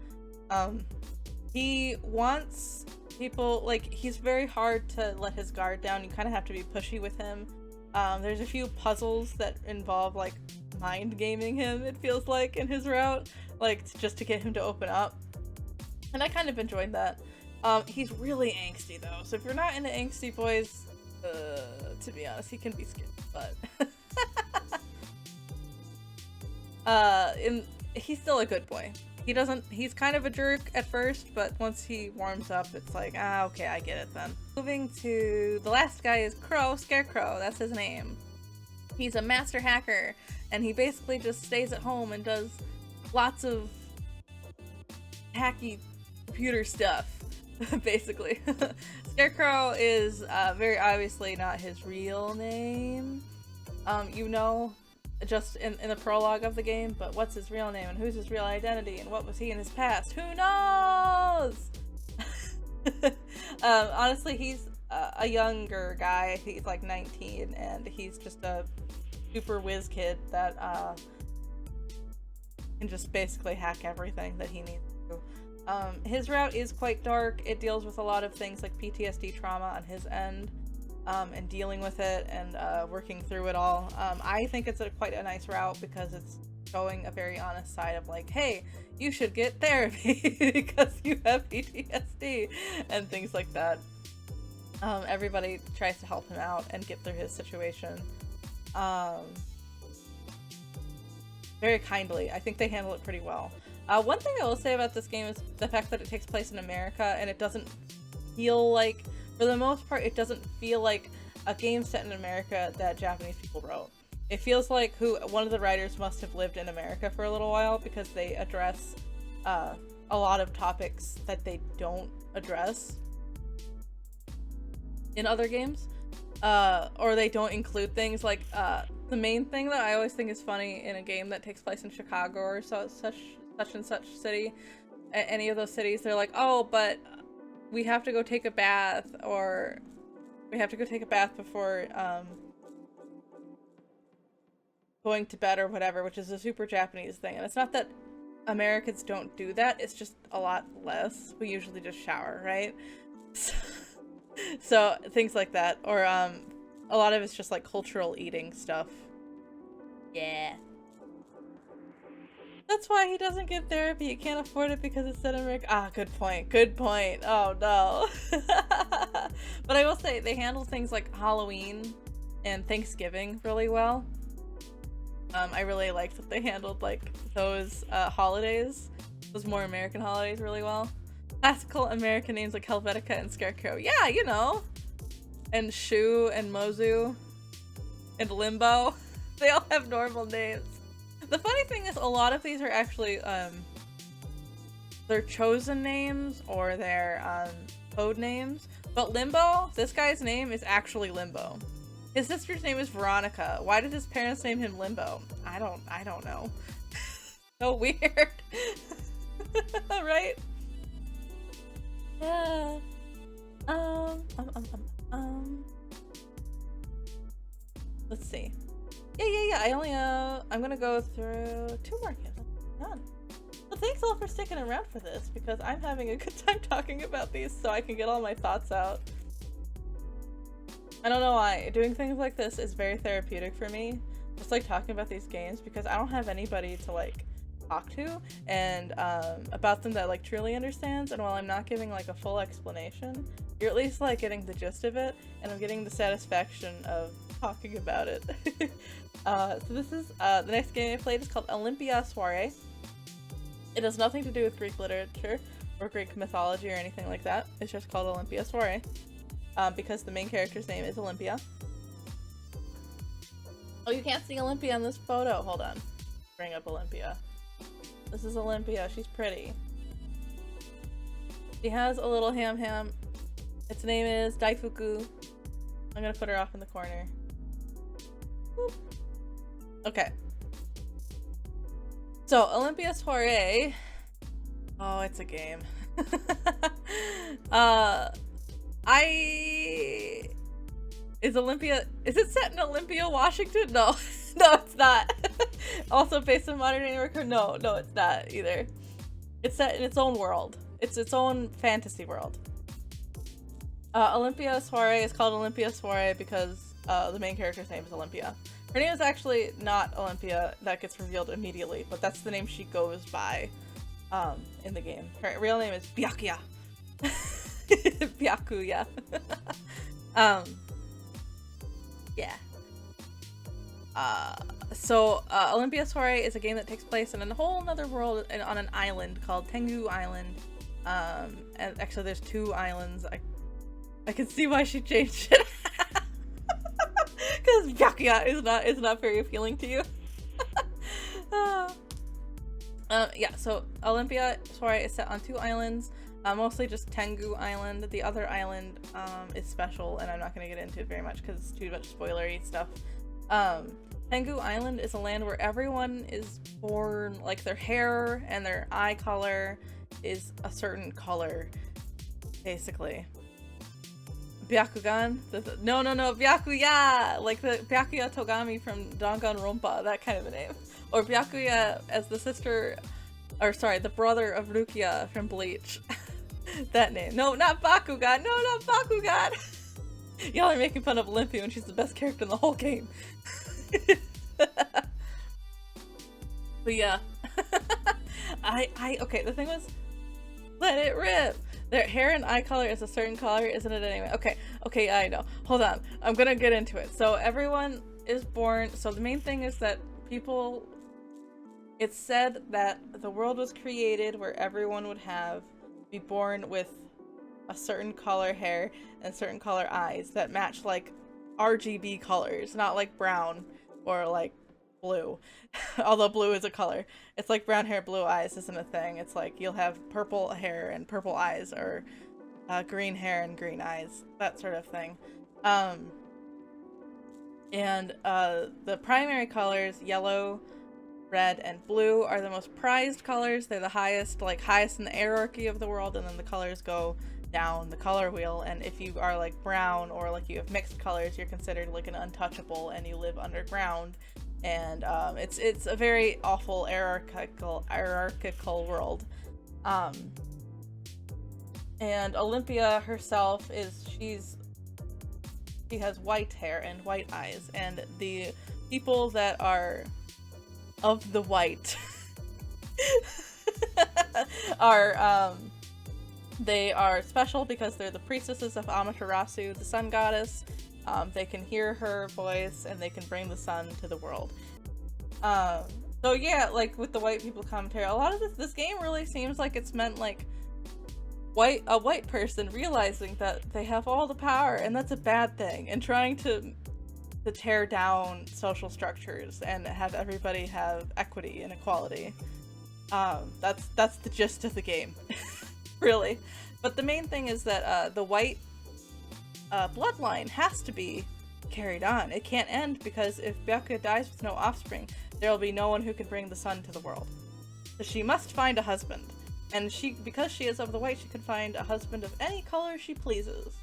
He wants people, like, he's very hard to let his guard down. You kind of have to be pushy with him. There's a few puzzles that involve, like, mind gaming him, it feels like, in his route, like, just to get him to open up. And I kind of enjoyed that. He's really angsty, though, so if you're not into angsty boys, to be honest, he can be scary, but... he's still a good boy. He's kind of a jerk at first, but once he warms up, it's like, okay, I get it then. Moving to the last guy is Scarecrow, that's his name. He's a master hacker, and he basically just stays at home and does lots of hacky computer stuff, basically. Scarecrow is very obviously not his real name. You know, just in the prologue of the game, but what's his real name and who's his real identity and what was he in his past? Who knows? Honestly, he's a younger guy. He's like 19, and he's just a super whiz kid that can just basically hack everything that he needs to. His route is quite dark. It deals with a lot of things like PTSD trauma on his end. And dealing with it and working through it all. I think it's quite a nice route because it's showing a very honest side of like, hey, you should get therapy because you have PTSD and things like that. Everybody tries to help him out and get through his situation. Very kindly. I think they handle it pretty well. One thing I will say about this game is the fact that it takes place in America, and it doesn't feel like, for the most part, it doesn't feel like a game set in America that Japanese people wrote. It feels like one of the writers must have lived in America for a little while, because they address a lot of topics that they don't address in other games, or they don't include things like the main thing that I always think is funny in a game that takes place in Chicago or such and such city, any of those cities, they're like, oh, but we have to go take a bath, or we have to go take a bath before going to bed or whatever, which is a super Japanese thing. And it's not that Americans don't do that, it's just a lot less. We usually just shower, right? So things like that, or a lot of it's just like cultural eating stuff. Yeah. That's why he doesn't get therapy. He can't afford it because it's in America. Ah, good point. Good point. Oh no. But I will say they handle things like Halloween and Thanksgiving really well. I really liked that they handled like those holidays, those more American holidays, really well. Classical American names like Helvetica and Scarecrow. Yeah, you know. And Shu and Mozu and Limbo. They all have normal names. The funny thing is, a lot of these are actually their chosen names or their code names. But Limbo, this guy's name is actually Limbo. His sister's name is Veronica. Why did his parents name him Limbo? I don't know. So weird. Right? Yeah. Let's see. Yeah. I only I'm gonna go through 2 more games. Done. Well, thanks all for sticking around for this, because I'm having a good time talking about these so I can get all my thoughts out. I don't know why. Doing things like this is very therapeutic for me. Just like talking about these games, because I don't have anybody to like talk to and about them that like truly understands, and while I'm not giving like a full explanation, you're at least like getting the gist of it, and I'm getting the satisfaction of talking about it. So this is the next game I played is called Olympia Soiree. It has nothing to do with Greek literature or Greek mythology or anything like that. It's just called Olympia Soiree because the main character's name is Olympia. Oh, you can't see Olympia in this photo. Hold on. Bring up Olympia. This is Olympia. She's pretty. She has a little ham. Its name is Daifuku. I'm gonna put her off in the corner. Boop. Okay. So, Olympia Soiree. Oh, it's a game. Is it set in Olympia, Washington? No. No, it's not. Also based in modern day America? No, it's not either. It's set in its own world. It's its own fantasy world. Olympia Soiree is called Olympia Soiree because the main character's name is Olympia. Her name is actually not Olympia. That gets revealed immediately, but that's the name she goes by in the game. Her real name is Byakuya. Byakuya. Yeah. So Olympia Soiree is a game that takes place in a whole other world and on an island called Tengu Island. And actually there's 2 islands. I can see why she changed it. Because Byakuya is not very appealing to you. Yeah, so Olympia Soiree is set on 2 islands. Mostly just Tengu Island. The other island is special, and I'm not going to get into it very much because it's too much spoilery stuff. Tengu Island is a land where everyone is born, like their hair and their eye color is a certain color, basically. Byakugan? No, Byakuya! Like the Byakuya Togami from Danganronpa, that kind of a name. Or Byakuya as the sister, or sorry, the brother of Rukia from Bleach. That name. No, not Bakugan! No, not Bakugan! Y'all are making fun of Olympia when she's the best character in the whole game. But yeah. Okay, the thing was, let it rip! Their hair and eye color is a certain color, isn't it anyway? Okay, I know. Hold on. I'm gonna get into it. So everyone is born, so the main thing is that it's said that the world was created where everyone would be born with a certain color hair and certain color eyes that match like RGB colors, not like brown or like blue. Although blue is a color. It's like brown hair, blue eyes isn't a thing. It's like you'll have purple hair and purple eyes, or green hair and green eyes, that sort of thing. And the primary colors, yellow, red, and blue, are the most prized colors. They're the highest in the hierarchy of the world, and then the colors go down the color wheel. And if you are like brown, or like you have mixed colors, you're considered like an untouchable and you live underground. And it's a very awful hierarchical world. And Olympia herself she has white hair and white eyes, and the people that are of the white they are special because they're the priestesses of Amaterasu, the sun goddess. They can hear her voice and they can bring the sun to the world. So yeah, like with the white people commentary, a lot of this game really seems like it's meant like a white person realizing that they have all the power and that's a bad thing, and trying to tear down social structures and have everybody have equity and equality. That's the gist of the game, really. But the main thing is that the white bloodline has to be carried on. It can't end, because if Byakuya dies with no offspring, there will be no one who can bring the sun to the world. So she must find a husband. And because she is of the white, she can find a husband of any color she pleases.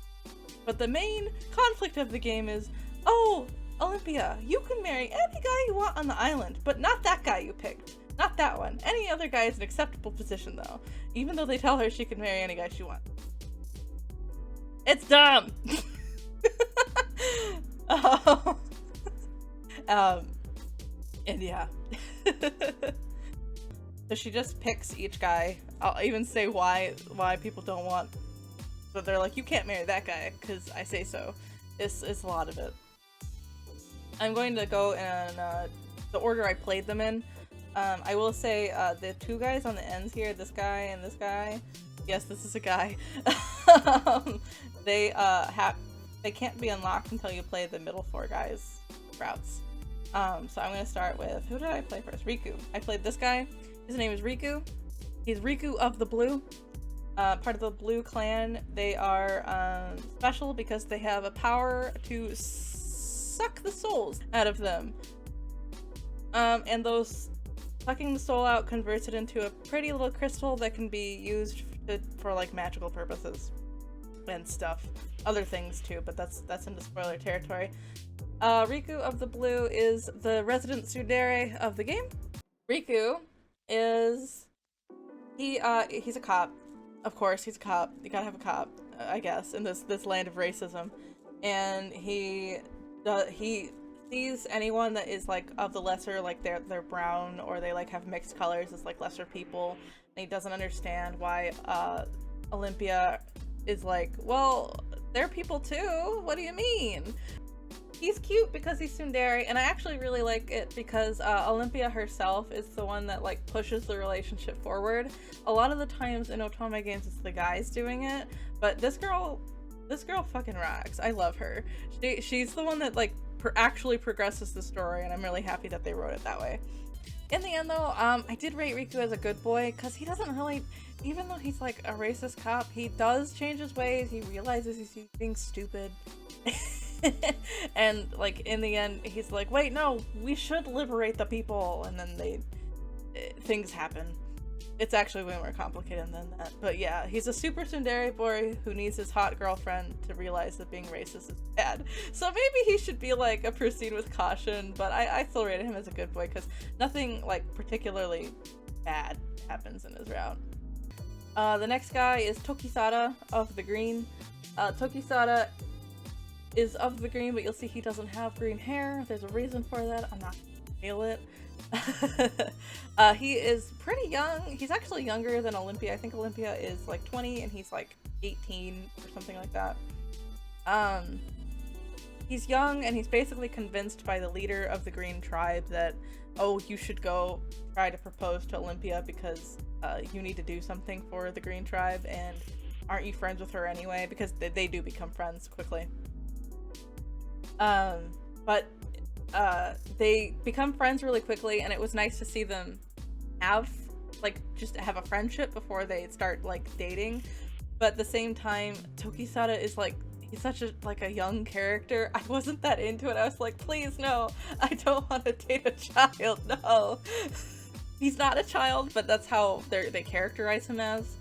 But the main conflict of the game is, oh, Olympia, you can marry any guy you want on the island, but not that guy you picked. Not that one. Any other guy is an acceptable position, though. Even though they tell her she can marry any guy she wants. It's dumb! And yeah. So she just picks each guy. I'll even say why people don't want, but they're like, you can't marry that guy because I say so. It's a lot of it. I'm going to go in the order I played them in. I will say the two guys on the ends here, this guy and this guy. Yes, this is a guy. They can't be unlocked until you play the middle four guys routes. So I'm gonna start with, who did I play first? Riku. I played this guy. His name is Riku. He's Riku of the Blue, part of the Blue clan. They are special because they have a power to suck the souls out of them. And those sucking the soul out converts it into a pretty little crystal that can be used for like magical purposes and stuff. Other things too, but that's into spoiler territory. Riku of the Blue is the resident tsundere of the game. Riku is he's a cop. Of course, he's a cop. You gotta have a cop, I guess, in this land of racism. And he sees anyone that is like of the lesser, like they're brown or they like have mixed colors, as like lesser people. And he doesn't understand why Olympia is like, well, they're people too. What do you mean? He's cute because he's tsundere, and I actually really like it because Olympia herself is the one that like pushes the relationship forward. A lot of the times in Otome games it's the guys doing it, but this girl fucking rocks. I love her. She's the one that like actually progresses the story, and I'm really happy that they wrote it that way. In the end though, I did rate Riku as a good boy because he doesn't really, even though he's like a racist cop, he does change his ways. He realizes he's being stupid. And like in the end he's like, wait, no, we should liberate the people, and then things happen. It's actually way more complicated than that, but yeah, he's a super tsundere boy who needs his hot girlfriend to realize that being racist is bad. So maybe he should be like a proceed with caution, but I still rated him as a good boy because nothing like particularly bad happens in his route. The next guy is Tokisada of the Green. Tokisada is of the green, but you'll see he doesn't have green hair. There's a reason for that. I'm not gonna nail it. He is pretty young. He's actually younger than Olympia. I think Olympia is like 20 and he's like 18 or something like that. He's young and he's basically convinced by the leader of the Green Tribe that, oh, you should go try to propose to Olympia because you need to do something for the Green Tribe, and aren't you friends with her anyway? Because they do become friends quickly. Um, but they become friends really quickly, and it was nice to see them have just have a friendship before they start dating. But at the same time, Tokisada is he's such a young character. I wasn't that into it. I was like, please no, I don't want to date a child. No. He's not a child, but that's how they characterize him as.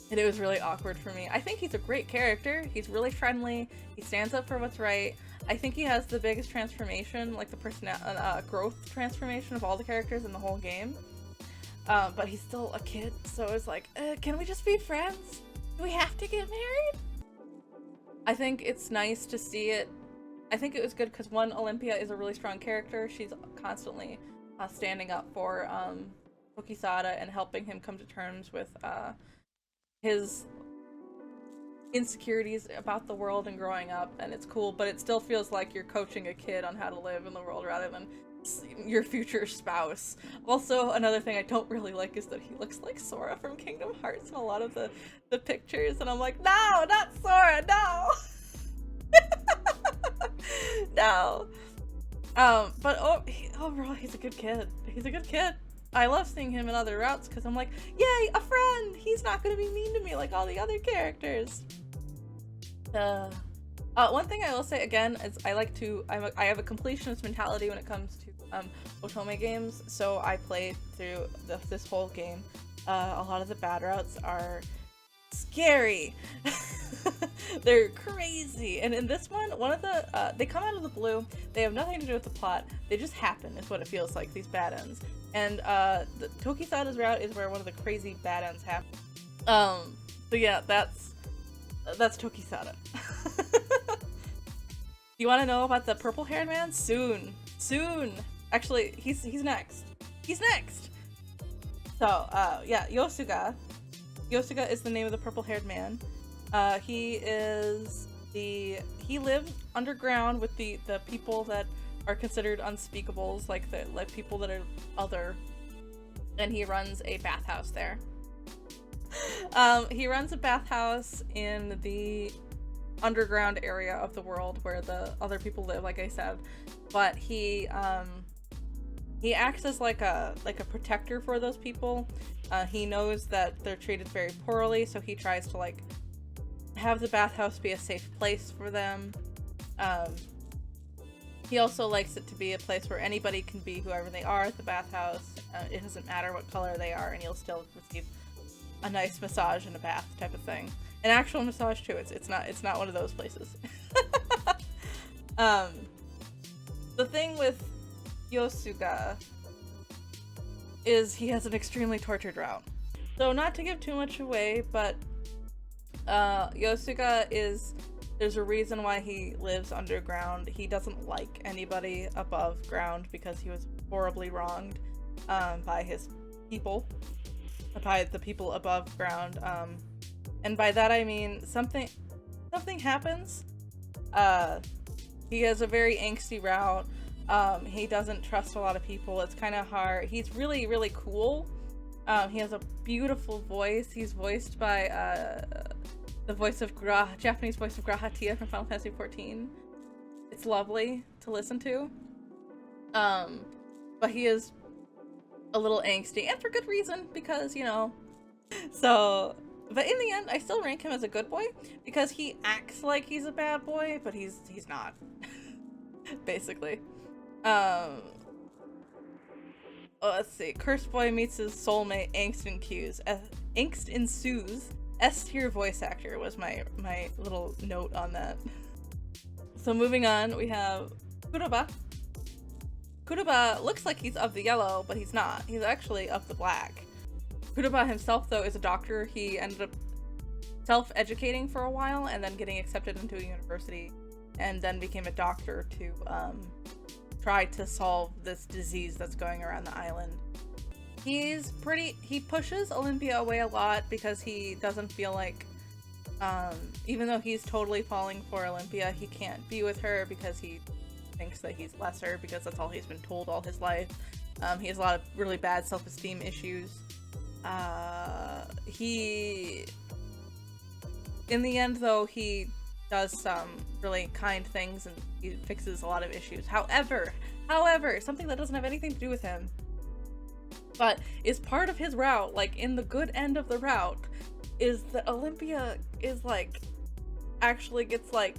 And it was really awkward for me. I think he's a great character. He's really friendly. He stands up for what's right. I think he has the biggest transformation, the growth transformation of all the characters in the whole game. But he's still a kid, so it's like, can we just be friends? Do we have to get married? I think it's nice to see it. I think it was good because, one, Olympia is a really strong character. She's constantly standing up for Tokisada and helping him come to terms with his insecurities about the world and growing up, and it's cool, but it still feels like you're coaching a kid on how to live in the world rather than your future spouse. Also, another thing I don't really like is that he looks like Sora from Kingdom Hearts in a lot of the pictures, and I'm like, no, not Sora, no! No. But overall, he's a good kid. He's a good kid. I love seeing him in other routes because I'm like, yay, a friend! He's not gonna be mean to me like all the other characters. One thing I will say again is I have a completionist mentality when it comes to Otome games, so I played through this whole game. A lot of the bad routes are scary. They're crazy, and in this one of the they come out of the blue. They have nothing to do with the plot. They just happen, is what it feels like, these bad ends. And the Tokisada's route is where one of the crazy bad ends happen. So yeah, that's Tokisada. You want to know about the purple-haired man? Soon. Actually, he's next. So yeah, Yosuga is the name of the purple-haired man. He lived underground with the people that are considered unspeakables, like people that are other, and he runs a bathhouse there. He runs a bathhouse in the underground area of the world where the other people live, like I said, but he acts as like a protector for those people. He knows that they're treated very poorly, so he tries to have the bathhouse be a safe place for them. He also likes it to be a place where anybody can be whoever they are at the bathhouse. It doesn't matter what color they are, and you'll still receive a nice massage in a bath type of thing. An actual massage too. It's not one of those places. The thing with Yosuga is he has an extremely tortured route. So not to give too much away, but Yosuga there's a reason why he lives underground. He doesn't like anybody above ground because he was horribly wronged by his people, by the people above ground. And by that I mean something happens. He has a very angsty route. He doesn't trust a lot of people. It's kind of hard. He's really, really cool. He has a beautiful voice. He's voiced by the Japanese voice of Grahatia from Final Fantasy XIV. It's lovely to listen to. But he is a little angsty, and for good reason, because, So, but in the end, I still rank him as a good boy, because he acts like he's a bad boy, but he's not. Basically. Let's see. Cursed Boy meets his soulmate, Angst ensues. S-tier voice actor was my little note on that. So moving on, we have Kuroba. Kuroba looks like he's of the yellow, but he's not. He's actually of the black. Kuroba himself, though, is a doctor. He ended up self-educating for a while and then getting accepted into a university, and then became a doctor to try to solve this disease that's going around the island. He pushes Olympia away a lot because he doesn't feel like, even though he's totally falling for Olympia, he can't be with her because he thinks that he's lesser, because that's all he's been told all his life. He has a lot of really bad self-esteem issues. In the end, though, he does some really kind things and he fixes a lot of issues. However, something that doesn't have anything to do with him, but is part of his route, like in the good end of the route, is that Olympia is like, actually gets like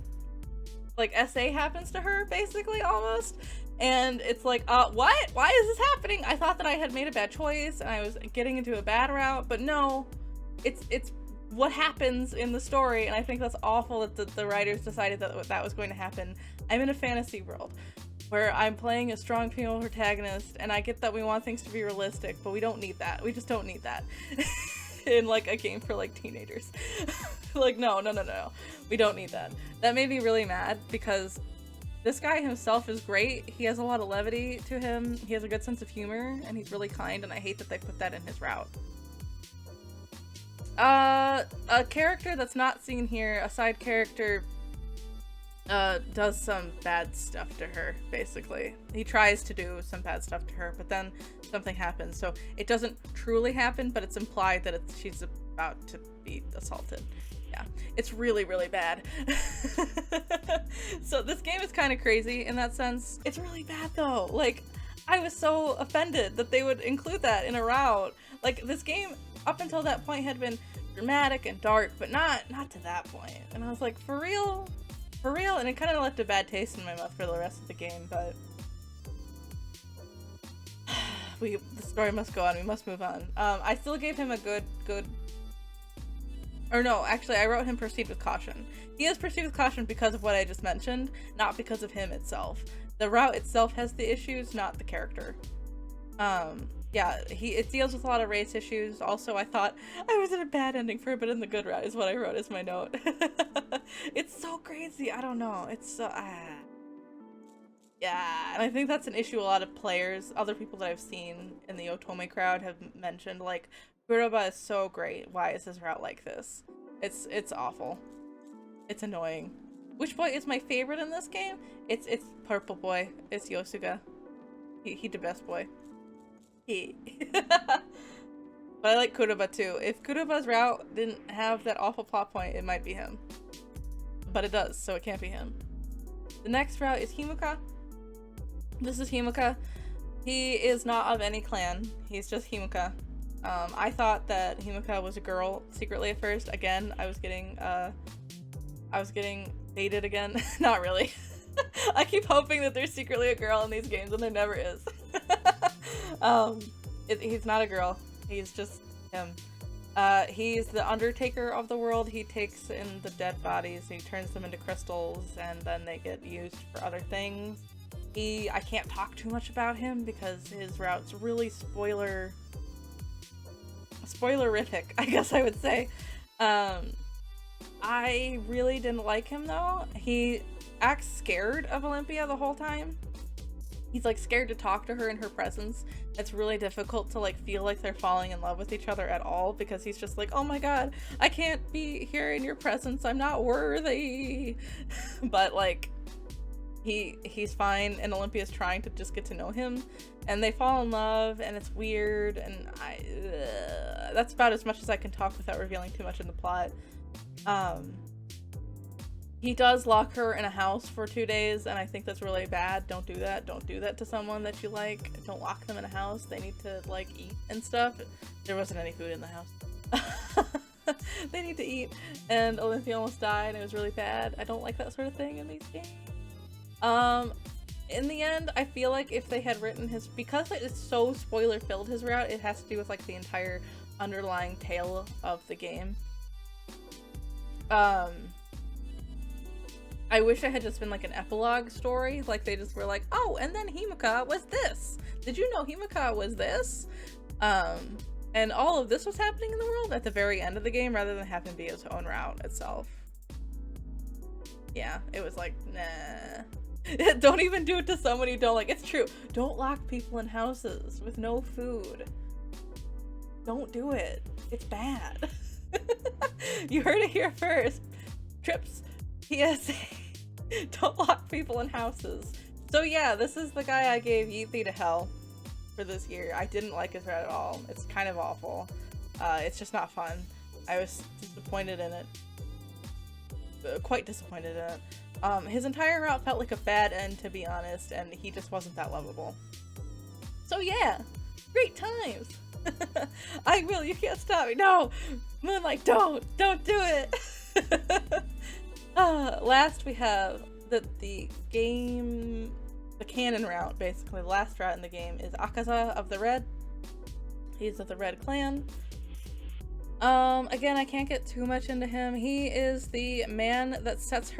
SA happens to her, basically, almost. And it's like, what? Why is this happening? I thought that I had made a bad choice and I was getting into a bad route, but no, it's what happens in the story, and I think that's awful that the writers decided that that was going to happen. I'm in a fantasy world where I'm playing a strong female protagonist, and I get that we want things to be realistic, but we don't need that. We just don't need that in like a game for like teenagers. Like, no. We don't need that. That made me really mad because this guy himself is great. He has a lot of levity to him. He has a good sense of humor, and he's really kind, and I hate that they put that in his route. A character that's not seen here, a side character, does some bad stuff to her, basically. He tries to do some bad stuff to her, but then something happens. So it doesn't truly happen, but it's implied that she's about to be assaulted. Yeah, it's really, really bad. So this game is kind of crazy in that sense. It's really bad though. Like, I was so offended that they would include that in a route. Like, this game up until that point had been dramatic and dark, but not to that point. And I was like, for real? For real? And it kind of left a bad taste in my mouth for the rest of the game, but the story must go on. We must move on. I still gave him a good, or no, actually, I wrote him proceed with caution. He is proceed with caution because of what I just mentioned, not because of him itself. The route itself has the issues, not the character. Yeah, it deals with a lot of race issues. Also, I thought I was in a bad ending for a bit in the good route is what I wrote as my note. It's so crazy. I don't know. It's so, yeah, and I think that's an issue a lot of players, other people that I've seen in the Otome crowd have mentioned, like, Kuroba is so great. Why is his route like this? It's awful. It's annoying. Which boy is my favorite in this game? It's Purple Boy. It's Yosuga. He the best boy. But I like Kuroba too. If Kuroba's route didn't have that awful plot point, it might be him. But it does, so it can't be him. The next route is Himuka. This is Himuka. He is not of any clan. He's just Himuka. I thought that Himuka was a girl secretly at first. Again, I was getting baited again. Not really. I keep hoping that there's secretly a girl in these games, and there never is. He's not a girl. He's just him. He's the undertaker of the world. He takes in the dead bodies, and he turns them into crystals, and then they get used for other things. I can't talk too much about him because his route's really spoilerific, I guess I would say. I really didn't like him though. He acts scared of Olympia the whole time. He's like scared to talk to her in her presence. It's really difficult to like feel like they're falling in love with each other at all because he's just like, oh my god, I can't be here in your presence, I'm not worthy. But like he's fine, and Olympia's trying to just get to know him, and they fall in love, and it's weird, and that's about as much as I can talk without revealing too much in the plot. He does lock her in a house for 2 days, and I think that's really bad. Don't do that. Don't do that to someone that you like. Don't lock them in a house. They need to like eat and stuff. There wasn't any food in the house. They need to eat, and Olympia almost died, and it was really bad. I don't like that sort of thing in these games. In the end, I feel like if they had written because it's so spoiler filled, his route, it has to do with like the entire underlying tale of the game. I wish it had just been like an epilogue story, like they just were like, oh, and then Himuka was this. Did you know Himuka was this? And all of this was happening in the world at the very end of the game rather than having to be his own route itself. Yeah, it was like, nah. Don't even do it to someone you don't like. It's true. Don't lock people in houses with no food. Don't do it. It's bad. You heard it here first. Trips PSA. Don't lock people in houses. So yeah, this is the guy I gave Yeet Thee to Hell for this year. I didn't like his route at all. It's kind of awful. It's just not fun. I was disappointed in it. quite disappointed in it. His entire route felt like a bad end, to be honest, and he just wasn't that lovable. So yeah, great times. I will, you can't stop me. No, Moonlight, don't do it. Last we have the game, the canon route, basically. The last route in the game is Akaza of the Red. He's of the Red Clan. Again, I can't get too much into him. He is the man that sets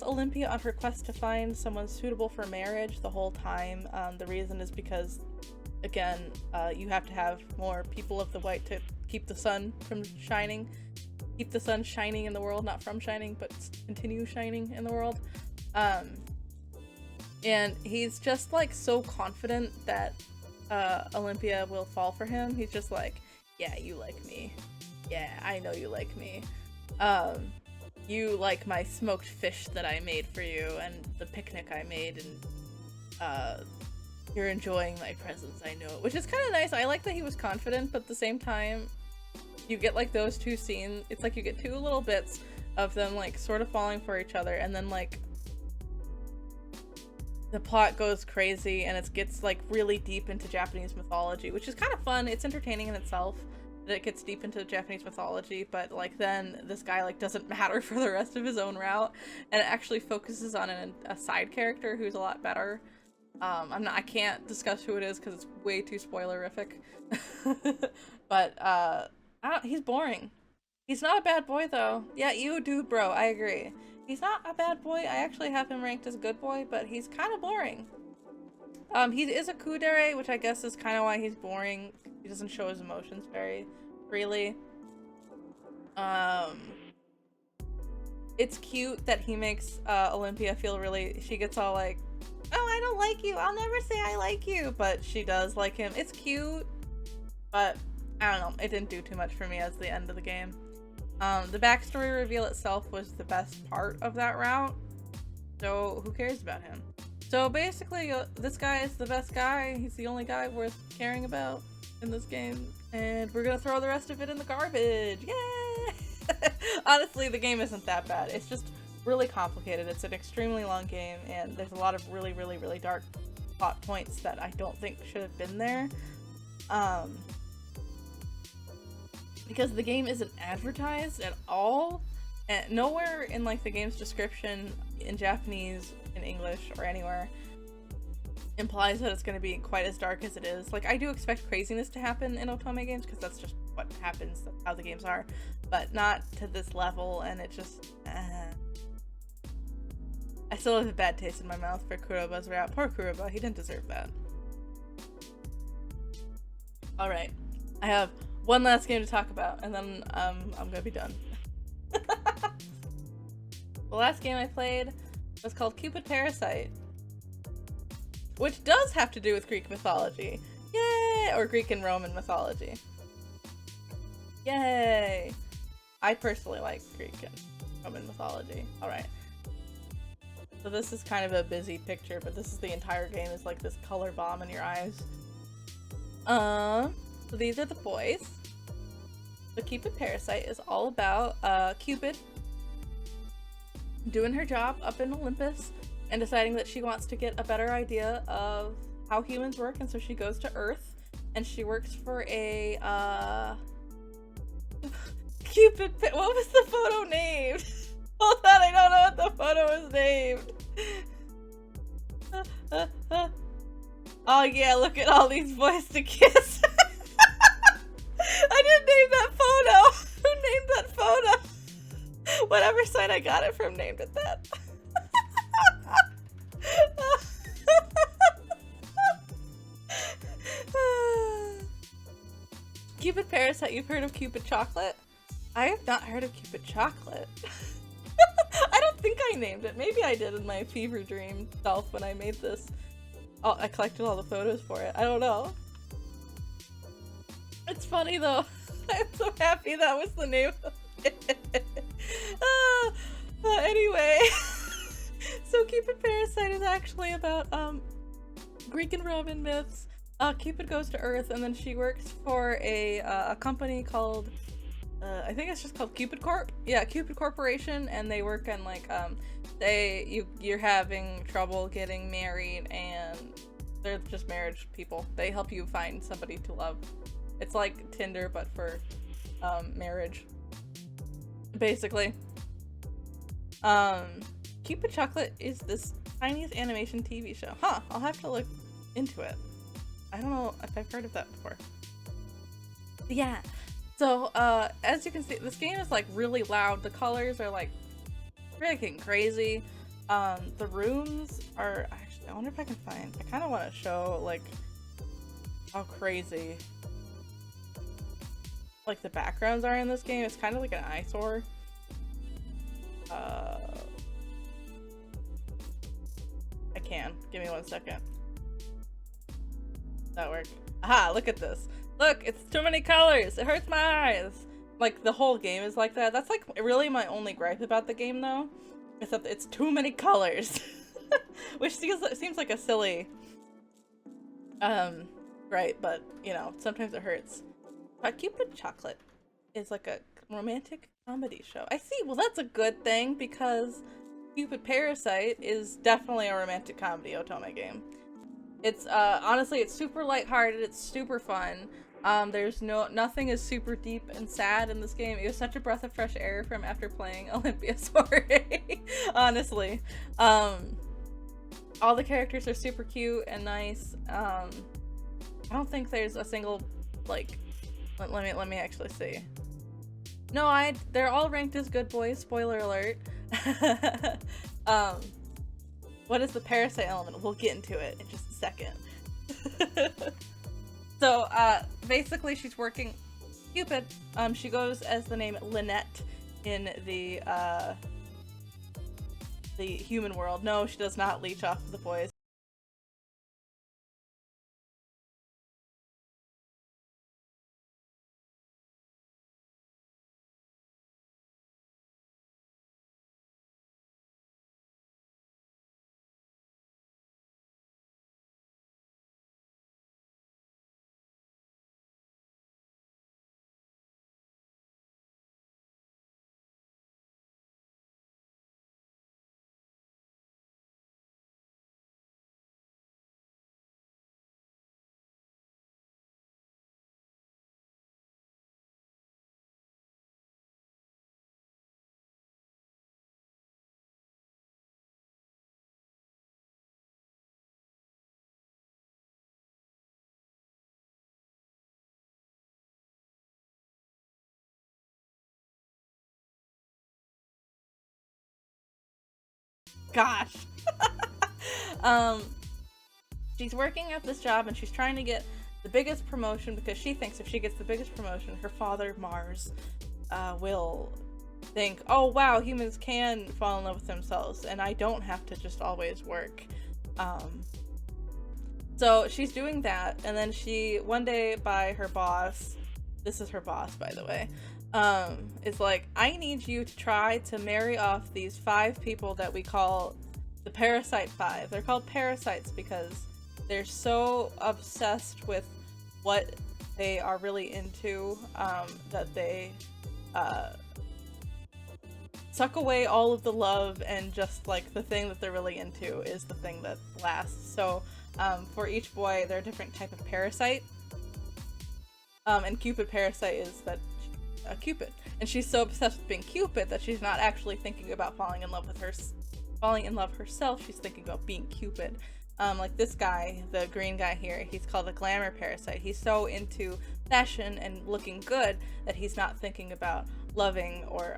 Olympia on her quest to find someone suitable for marriage the whole time. The reason is because, again, you have to have more people of the white to keep the sun from shining. Keep the sun shining in the world, not from shining, but continue shining in the world. And he's just, like, so confident that Olympia will fall for him. He's just like, yeah, you like me. Yeah, I know you like me. You like my smoked fish that I made for you and the picnic I made, and you're enjoying my presence, I know. Which is kind of nice. I like that he was confident, but at the same time, you get like those two scenes. It's like you get two little bits of them like sort of falling for each other, and then like the plot goes crazy and it gets like really deep into Japanese mythology, which is kind of fun. It's entertaining in itself that it gets deep into Japanese mythology, but like then this guy like doesn't matter for the rest of his own route, and it actually focuses on a side character who's a lot better. I can't discuss who it is because it's way too spoilerific. But he's boring. He's not a bad boy though. Yeah, you do, bro. I agree. He's not a bad boy. I actually have him ranked as a good boy, but he's kind of boring. He is a kudere, which I guess is kind of why he's boring. He doesn't show his emotions very freely. It's cute that he makes Olympia feel really... She gets all like, oh, I don't like you. I'll never say I like you. But she does like him. It's cute, but I don't know. It didn't do too much for me as the end of the game. The backstory reveal itself was the best part of that route, so who cares about him? So basically, this guy is the best guy. He's the only guy worth caring about in this game, and we're gonna throw the rest of it in the garbage. Yay! Honestly, the game isn't that bad. It's just really complicated. It's an extremely long game, and there's a lot of really, really, really dark plot points that I don't think should have been there. Because the game isn't advertised at all, and nowhere in like the game's description in Japanese, in English, or anywhere implies that it's going to be quite as dark as it is. Like, I do expect craziness to happen in Otome games because that's just what happens, that's how the games are, but not to this level, and it just I still have a bad taste in my mouth for Kuroba's route. Poor Kuroba, he didn't deserve that. Alright, I have one last game to talk about, and then I'm gonna be done. The last game I played was called Cupid Parasite, which does have to do with Greek mythology. Yay! Or Greek and Roman mythology. Yay! I personally like Greek and Roman mythology. Alright. So this is kind of a busy picture, but this is the entire game, is like this color bomb in your eyes. So these are the boys. So Cupid Parasite is all about Cupid doing her job up in Olympus and deciding that she wants to get a better idea of how humans work, and so she goes to Earth and she works for a what was the photo named? Hold on, I don't know what the photo was named. Oh yeah, look at all these boys to kiss. I didn't name that photo. Who named that photo? Whatever site I got it from named it that. Cupid Parasite, you've heard of Cupid Chocolate? I have not heard of Cupid Chocolate. I don't think I named it. Maybe I did in my fever dream self when I made this. Oh, I collected all the photos for it. I don't know. It's funny though. I'm so happy that was the name of it. Anyway. So Cupid Parasite is actually about Greek and Roman myths. Cupid goes to Earth and then she works for a company called I think it's just called Cupid Corp. Yeah, Cupid Corporation, and they work on like you're having trouble getting married, and they're just marriage people. They help you find somebody to love. It's like Tinder but for marriage, basically. Cupid Chocolate is this Chinese animation TV show. Huh, I'll have to look into it. I don't know if I've heard of that before. Yeah. So, as you can see, this game is like really loud. The colors are like freaking crazy. The rooms are actually, I wonder if I can find, I kind of want to show like how crazy like the backgrounds are in this game. It's kind of like an eyesore. I can. Give me 1 second. That worked. Aha, look at this. Look, it's too many colors. It hurts my eyes. Like, the whole game is like that. That's like really my only gripe about the game though. Is that it's too many colors. Which seems like a silly gripe, but you know, sometimes it hurts. But Cupid Chocolate is like a romantic comedy show. I see. Well, that's a good thing because Cupid Parasite is definitely a romantic comedy Otome game. It's honestly, it's super lighthearted. It's super fun. There's nothing is super deep and sad in this game. It was such a breath of fresh air from after playing Olympia Soiree. Honestly, all the characters are super cute and nice. I don't think there's a single like. Let me actually see. No, they're all ranked as good boys. Spoiler alert. What is the parasite element? We'll get into it in just a second. So, basically she's working Cupid. She goes as the name Lynette in the human world. No, she does not leech off of the boys. Gosh. She's working at this job and she's trying to get the biggest promotion because she thinks if she gets the biggest promotion, her father, Mars, will think, oh wow, humans can fall in love with themselves and I don't have to just always work. So she's doing that, and then she, one day by her boss, this is her boss by the way, is like, I need you to try to marry off these 5 people that we call the Parasite 5. They're called parasites because they're so obsessed with what they are really into, that they suck away all of the love, and just like the thing that they're really into is the thing that lasts. So for each boy they're a different type of parasite, and Cupid Parasite is that Cupid, and she's so obsessed with being Cupid that she's not actually thinking about falling in love herself. She's thinking about being Cupid. Like this guy, the green guy here, he's called a glamour parasite. He's so into fashion and looking good that he's not thinking about loving or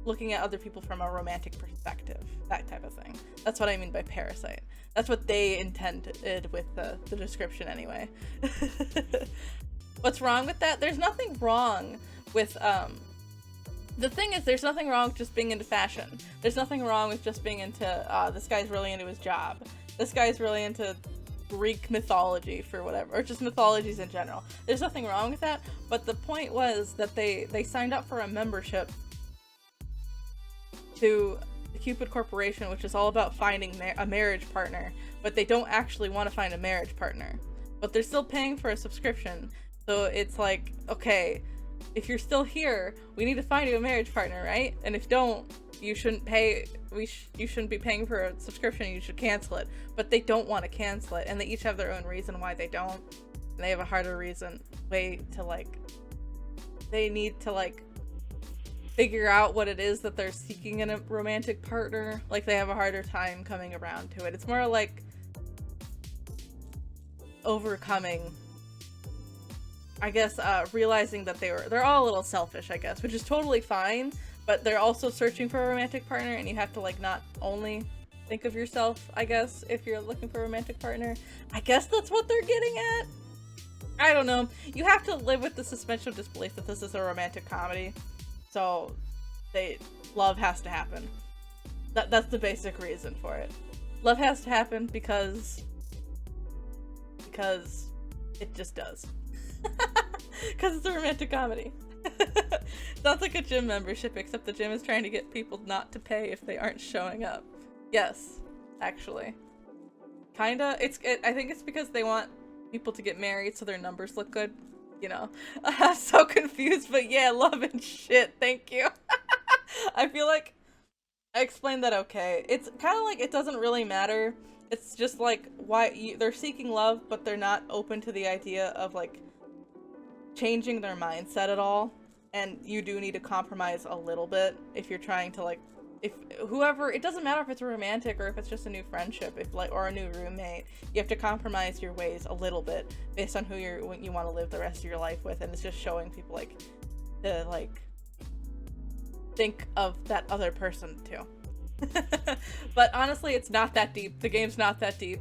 looking at other people from a romantic perspective, that type of thing. That's what I mean by parasite. That's what they intended with the description anyway. What's wrong with that? There's nothing wrong with, the thing is, there's nothing wrong with just being into fashion. There's nothing wrong with just being into, this guy's really into his job. This guy's really into Greek mythology for whatever, or just mythologies in general. There's nothing wrong with that, but the point was that they signed up for a membership to the Cupid Corporation, which is all about finding a marriage partner, but they don't actually want to find a marriage partner. But they're still paying for a subscription, so it's like, okay, if you're still here, we need to find you a marriage partner, right? And if you don't, you shouldn't pay, you shouldn't be paying for a subscription, you should cancel it. But they don't want to cancel it, and they each have their own reason why they don't. And they have a harder way to, like, they need to, like, figure out what it is that they're seeking in a romantic partner. Like, they have a harder time coming around to it. It's more like overcoming, I guess, realizing that they're all a little selfish, I guess, which is totally fine, but they're also searching for a romantic partner, and you have to, like, not only think of yourself, I guess, if you're looking for a romantic partner. I guess that's what they're getting at? I don't know. You have to live with the suspension of disbelief that this is a romantic comedy, so love has to happen. That's the basic reason for it. Love has to happen because it just does. Because it's a romantic comedy. Sounds like a gym membership, except the gym is trying to get people not to pay if they aren't showing up. Yes, actually. Kinda. I think it's because they want people to get married so their numbers look good. You know? I'm so confused, but yeah, love and shit. Thank you. I feel like I explained that okay. It's kind of like it doesn't really matter. It's just like they're seeking love, but they're not open to the idea of, like, changing their mindset at all. And you do need to compromise a little bit if you're trying to, like, it doesn't matter if it's romantic or if it's just a new friendship, or a new roommate. You have to compromise your ways a little bit based on who you want to live the rest of your life with, and it's just showing people, like, to, like, think of that other person too. But honestly, it's not that deep. The game's not that deep.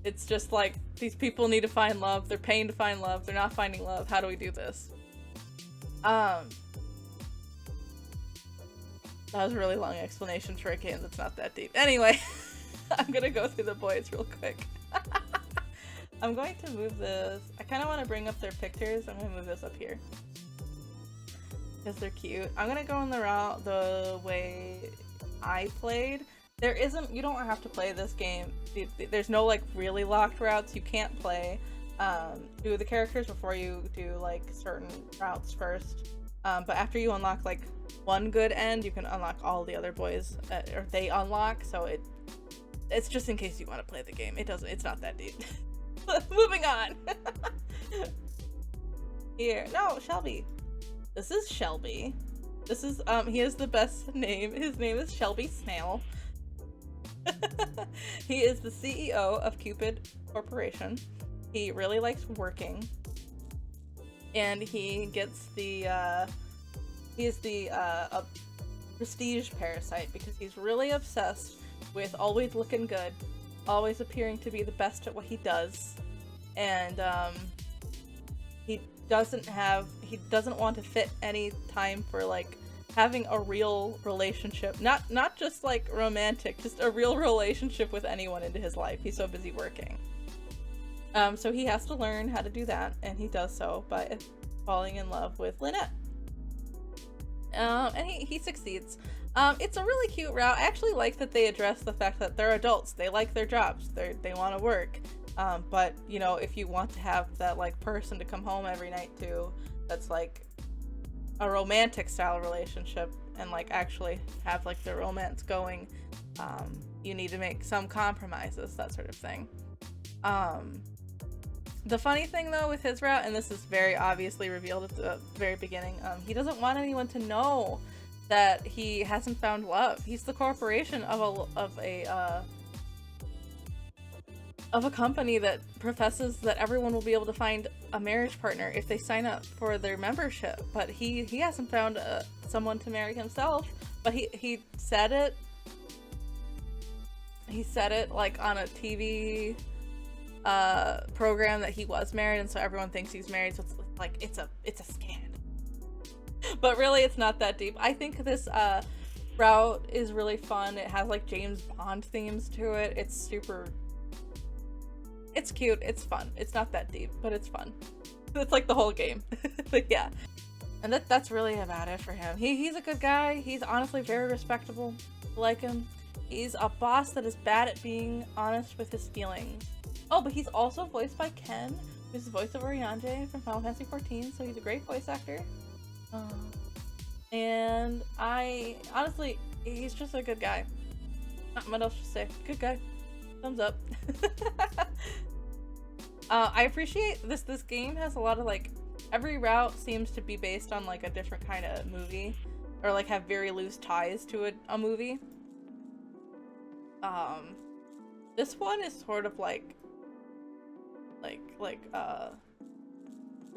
It's just like, these people need to find love. They're paying to find love. They're not finding love. How do we do this? That was a really long explanation for a game that's not that deep. Anyway, I'm gonna go through the boys real quick. I'm going to move this. I kind of want to bring up their pictures. I'm gonna move this up here because they're cute. I'm gonna go in the way I played. You don't have to play this game. There's no, like, really locked routes. You can't play do the characters before you do, like, certain routes first. But after you unlock, like, one good end, you can unlock all the other boys, or they unlock. So it's just in case you want to play the game. It's not that deep. Moving on. Here, no, Shelby. This is Shelby. This is he has the best name. His name is Shelby Snail. He is the CEO of Cupid Corporation. He really likes working, and he gets he's the prestige parasite because he's really obsessed with always looking good, always appearing to be the best at what he does, and he doesn't want to fit any time for, like, having a real relationship, not just, like, romantic, just a real relationship with anyone into his life. He's so busy working. So he has to learn how to do that, and he does so by falling in love with Lynette. And he succeeds. It's a really cute route. I actually like that they address the fact that they're adults. They like their jobs. They want to work. But, you know, if you want to have that, like, person to come home every night to, that's, like, a romantic style relationship, and, like, actually have, like, the romance going, you need to make some compromises, that sort of thing. The funny thing, though, with his route, and this is very obviously revealed at the very beginning, he doesn't want anyone to know that he hasn't found love. He's the corporation of a company that professes that everyone will be able to find a marriage partner if they sign up for their membership. But he hasn't found someone to marry himself. But he said it. He said it, like, on a TV program that he was married, and so everyone thinks he's married. So it's like it's a scandal. But really, it's not that deep. I think this route is really fun. It has, like, James Bond themes to it. It's cute. It's fun. It's not that deep, but it's fun. It's like the whole game. But yeah. And that's really about it for him. He's a good guy. He's honestly very respectable. I like him. He's a boss that is bad at being honest with his feelings. Oh, but he's also voiced by Ken, who's the voice of Enchante from Final Fantasy XIV, so he's a great voice actor. And I honestly, he's just a good guy. Not much else to say. Good guy. Thumbs up. I appreciate this. This game has a lot of like, every route seems to be based on like a different kind of movie, or like have very loose ties to a movie. This one is sort of like The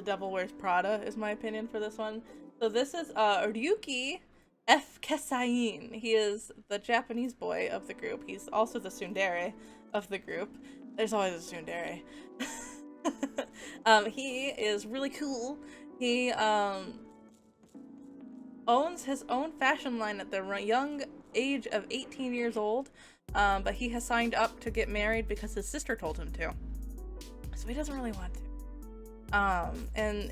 Devil Wears Prada is my opinion for this one. So this is Ryuki F. Kesain. He is the Japanese boy of the group. He's also the tsundere of the group. There's always a tsundere. He is really cool. He owns his own fashion line at the young age of 18 years old, but he has signed up to get married because his sister told him to. So he doesn't really want to. And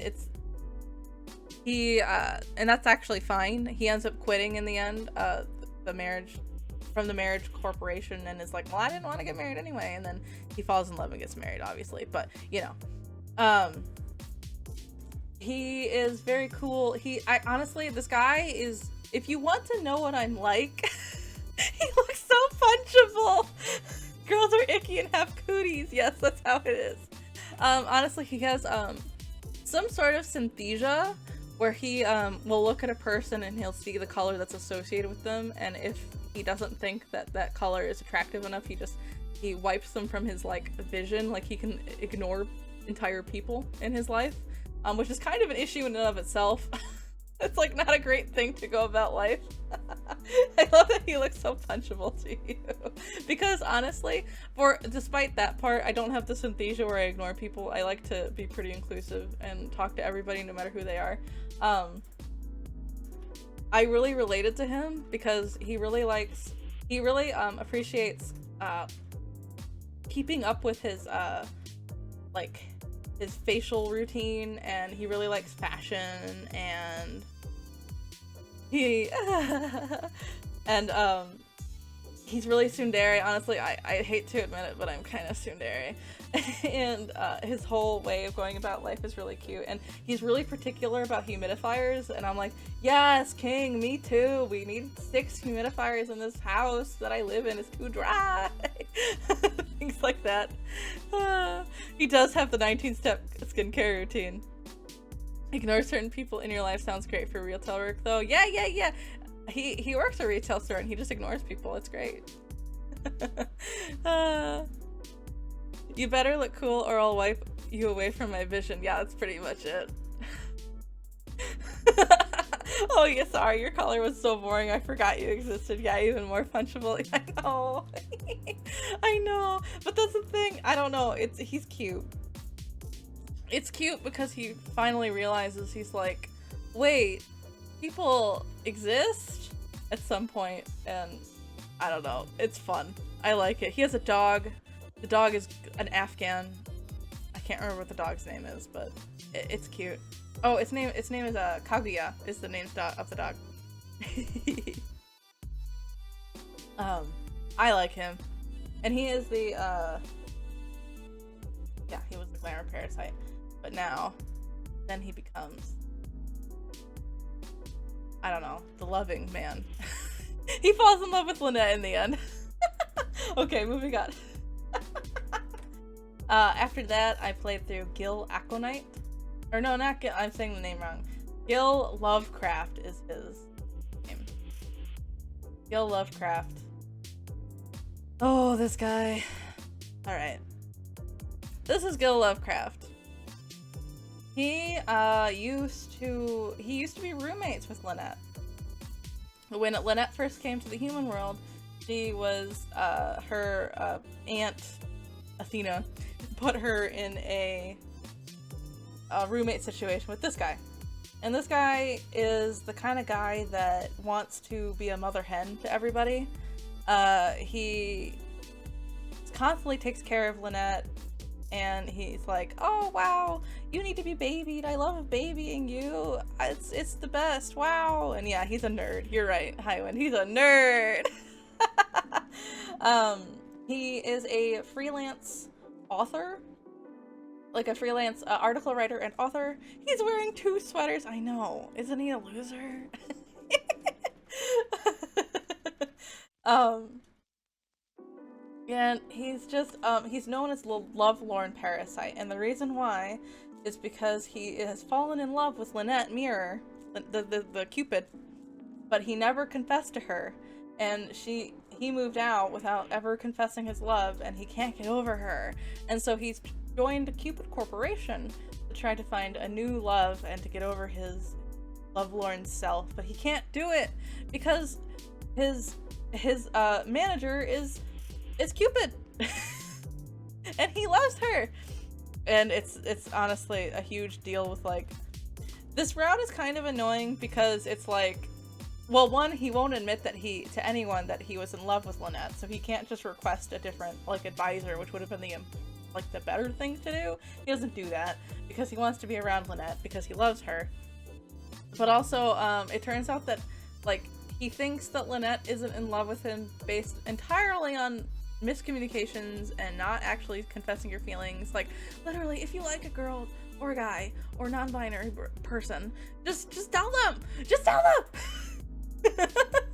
and that's actually fine. He ends up quitting in the end, the marriage corporation, and is like, well, I didn't want to get married anyway. And then he falls in love and gets married, obviously. But you know, he is very cool. I honestly, this guy is, if you want to know what I'm like, he looks so punchable. Girls are icky and have cooties. Yes, that's how it is. Honestly, he has some sort of synesthesia where he will look at a person and he'll see the color that's associated with them, and if he doesn't think that that color is attractive enough, he wipes them from his like vision. Like he can ignore entire people in his life, which is kind of an issue in and of itself. It's like not a great thing to go about life. I love that he looks so punchable to you. Because honestly, despite that part, I don't have the synesthesia where I ignore people. I like to be pretty inclusive and talk to everybody no matter who they are. I really related to him because he really appreciates keeping up with his his facial routine, and he really likes fashion, and he's really tsundere. Honestly, I hate to admit it, but I'm kind of tsundere. And his whole way of going about life is really cute, and he's really particular about humidifiers, and I'm like, yes, king, me too. We need 6 humidifiers in this house that I live in. It's too dry. Things like that. He does have the 19-step skincare routine. Ignore certain people in your life sounds great for retail work, though. Yeah. He works at a retail store and he just ignores people. It's great. You better look cool or I'll wipe you away from my vision. Yeah, that's pretty much it. Oh yeah, sorry, your color was so boring, I forgot you existed. Yeah, even more punchable. I know. I know, but that's the thing, I don't know, he's cute. It's cute because he finally realizes, he's like, wait, people exist at some point, and I don't know, it's fun. I like it. He has a dog. The dog is an Afghan. I can't remember what the dog's name is, but it's cute. Oh, its name is Kaguya is the name of the dog. I like him, and he is the yeah, he was the glamour parasite, but then he becomes, I don't know, the loving man. He falls in love with Lynette in the end. Okay, moving on. After that, I played through Gil Aquanite. Or no, not Gil, I'm saying the name wrong. Gil Lovecraft is his name. Gil Lovecraft. Oh, this guy. Alright. This is Gil Lovecraft. He used to be roommates with Lynette. When Lynette first came to the human world, she was, her aunt, Athena, put her in a roommate situation with this guy. And this guy is the kind of guy that wants to be a mother hen to everybody. He constantly takes care of Lynette, and he's like, oh wow, you need to be babied, I love babying you, it's the best, wow. And yeah, he's a nerd. You're right, Highwind, he's a nerd. He is a freelance author, like a freelance article writer and author. He's wearing 2 sweaters. I know. Isn't he a loser? um, and he's just, he's known as the lovelorn parasite. And the reason why is because he has fallen in love with Lynette Mirror, the Cupid, but he never confessed to her. And he moved out without ever confessing his love, and he can't get over her. And so he's joined Cupid Corporation to try to find a new love and to get over his lovelorn self, but he can't do it because his manager is Cupid. And he loves her. And it's honestly a huge deal with, like, this route is kind of annoying because it's like, well, one, he won't admit that to anyone that he was in love with Lynette, so he can't just request a different, like, advisor, which would have been the better thing to do. He doesn't do that because he wants to be around Lynette because he loves her. But also, it turns out that, like, he thinks that Lynette isn't in love with him based entirely on miscommunications and not actually confessing your feelings. Like, literally, if you like a girl or a guy or non-binary person, just tell them! Just tell them!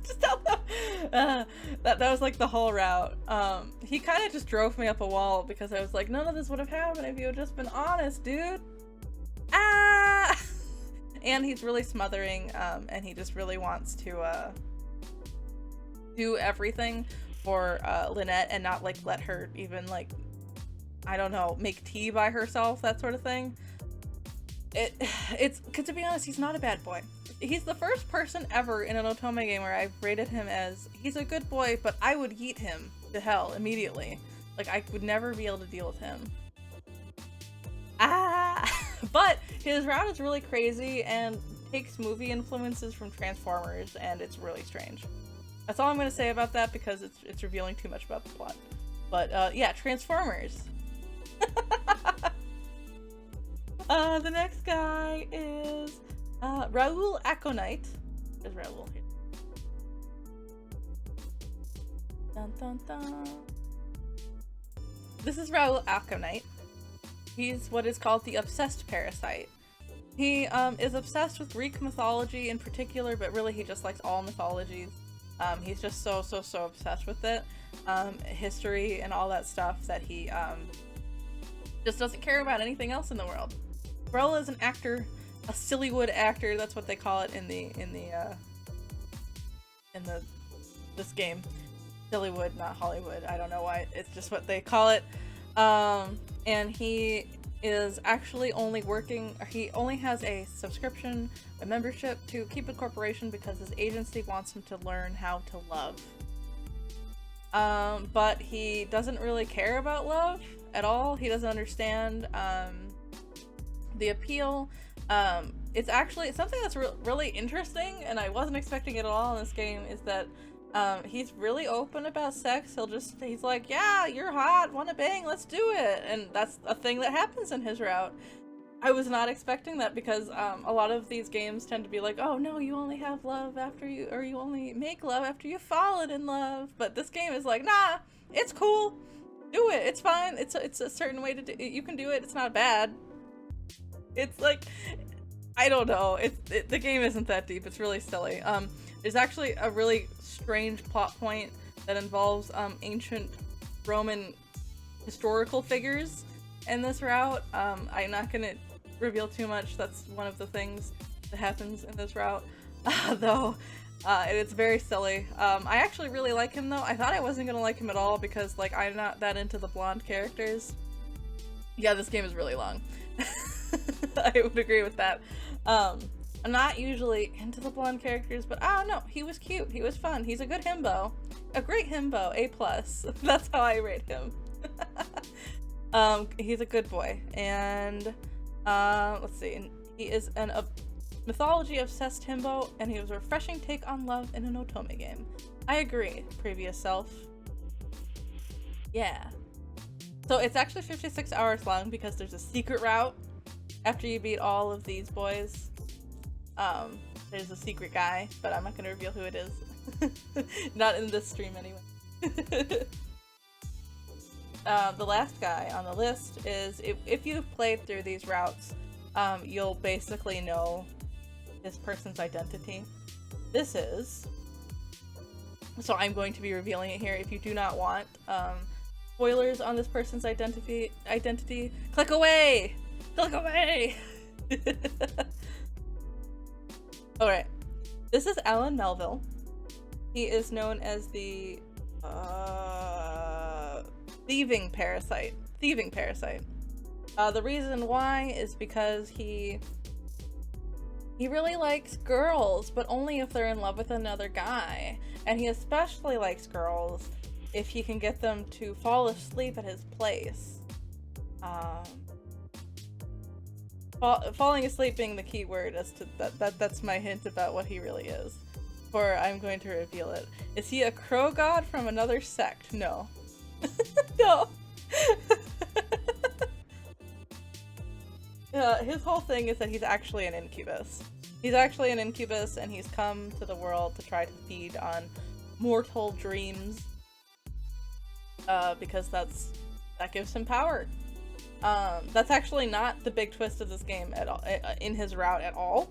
Just tell them! That was like the whole route. He kind of just drove me up a wall because I was like, none of this would have happened if you had just been honest, dude. Ah! And he's really smothering, and he just really wants to do everything for Lynette and not, like, let her even, like, I don't know, make tea by herself, that sort of thing. It's, cause to be honest, he's not a bad boy. He's the first person ever in an Otome game where I've rated him as, he's a good boy, but I would yeet him to hell immediately. Like, I would never be able to deal with him. Ah! But his route is really crazy and takes movie influences from Transformers, and it's really strange. That's all I'm going to say about that because it's revealing too much about the plot. But yeah, Transformers. The next guy is Raoul Aconite. There's Raoul here. Dun, dun, dun. This is Raoul Aconite. He's what is called the obsessed parasite. He is obsessed with Greek mythology in particular, but really he just likes all mythologies. He's just so obsessed with it. History and all that stuff that he just doesn't care about anything else in the world. Raoul is an actor, a Sillywood actor, that's what they call it in this game. Sillywood, not Hollywood. I don't know why, it's just what they call it. And he is actually only he only has a subscription, a membership to Cupid Corporation because his agency wants him to learn how to love. But he doesn't really care about love at all. He doesn't understand the appeal. It's actually something that's really interesting, and I wasn't expecting it at all in this game, is that he's really open about sex. He's like, yeah, you're hot, wanna bang, let's do it. And that's a thing that happens in his route. I was not expecting that because a lot of these games tend to be like, oh no, you only have love after you only make love after you've fallen in love. But this game is like, nah, it's cool. Do it, it's fine. It's a certain way to do it. You can do it, it's not bad. It's like, I don't know, the game isn't that deep, it's really silly. There's actually a really strange plot point that involves ancient Roman historical figures in this route. I'm not gonna reveal too much. That's one of the things that happens in this route, though. And it's very silly. I actually really like him though. I thought I wasn't gonna like him at all because, like, I'm not that into the blonde characters. Yeah, this game is really long. I would agree with that. I'm not usually into the blonde characters, but I don't know. He was cute. He was fun. He's a good himbo. A great himbo. A+. That's how I rate him. He's a good boy. And, let's see. He is a mythology-obsessed himbo, and he was a refreshing take on love in an Otome game. I agree, previous self. Yeah. So it's actually 56 hours long because there's a secret route after you beat all of these boys. There's a secret guy, but I'm not gonna reveal who it is. Not in this stream anyway. the last guy on the list is, if you've played through these routes, you'll basically know this person's identity. This is... So I'm going to be revealing it here. If you do not want spoilers on this person's identity, click away! Click away! Alright. This is Alan Melville. He is known as the Thieving Parasite. Thieving Parasite. The reason why is because he really likes girls, but only if they're in love with another guy. And he especially likes girls if he can get them to fall asleep at his place. Falling asleep being the key word as to that's my hint about what he really is. For I'm going to reveal it. Is he a crow god from another sect? No. No. His whole thing is that he's actually an incubus. He's actually an incubus, and he's come to the world to try to feed on mortal dreams. Because that gives him power. That's actually not the big twist of this game at all, in his route at all.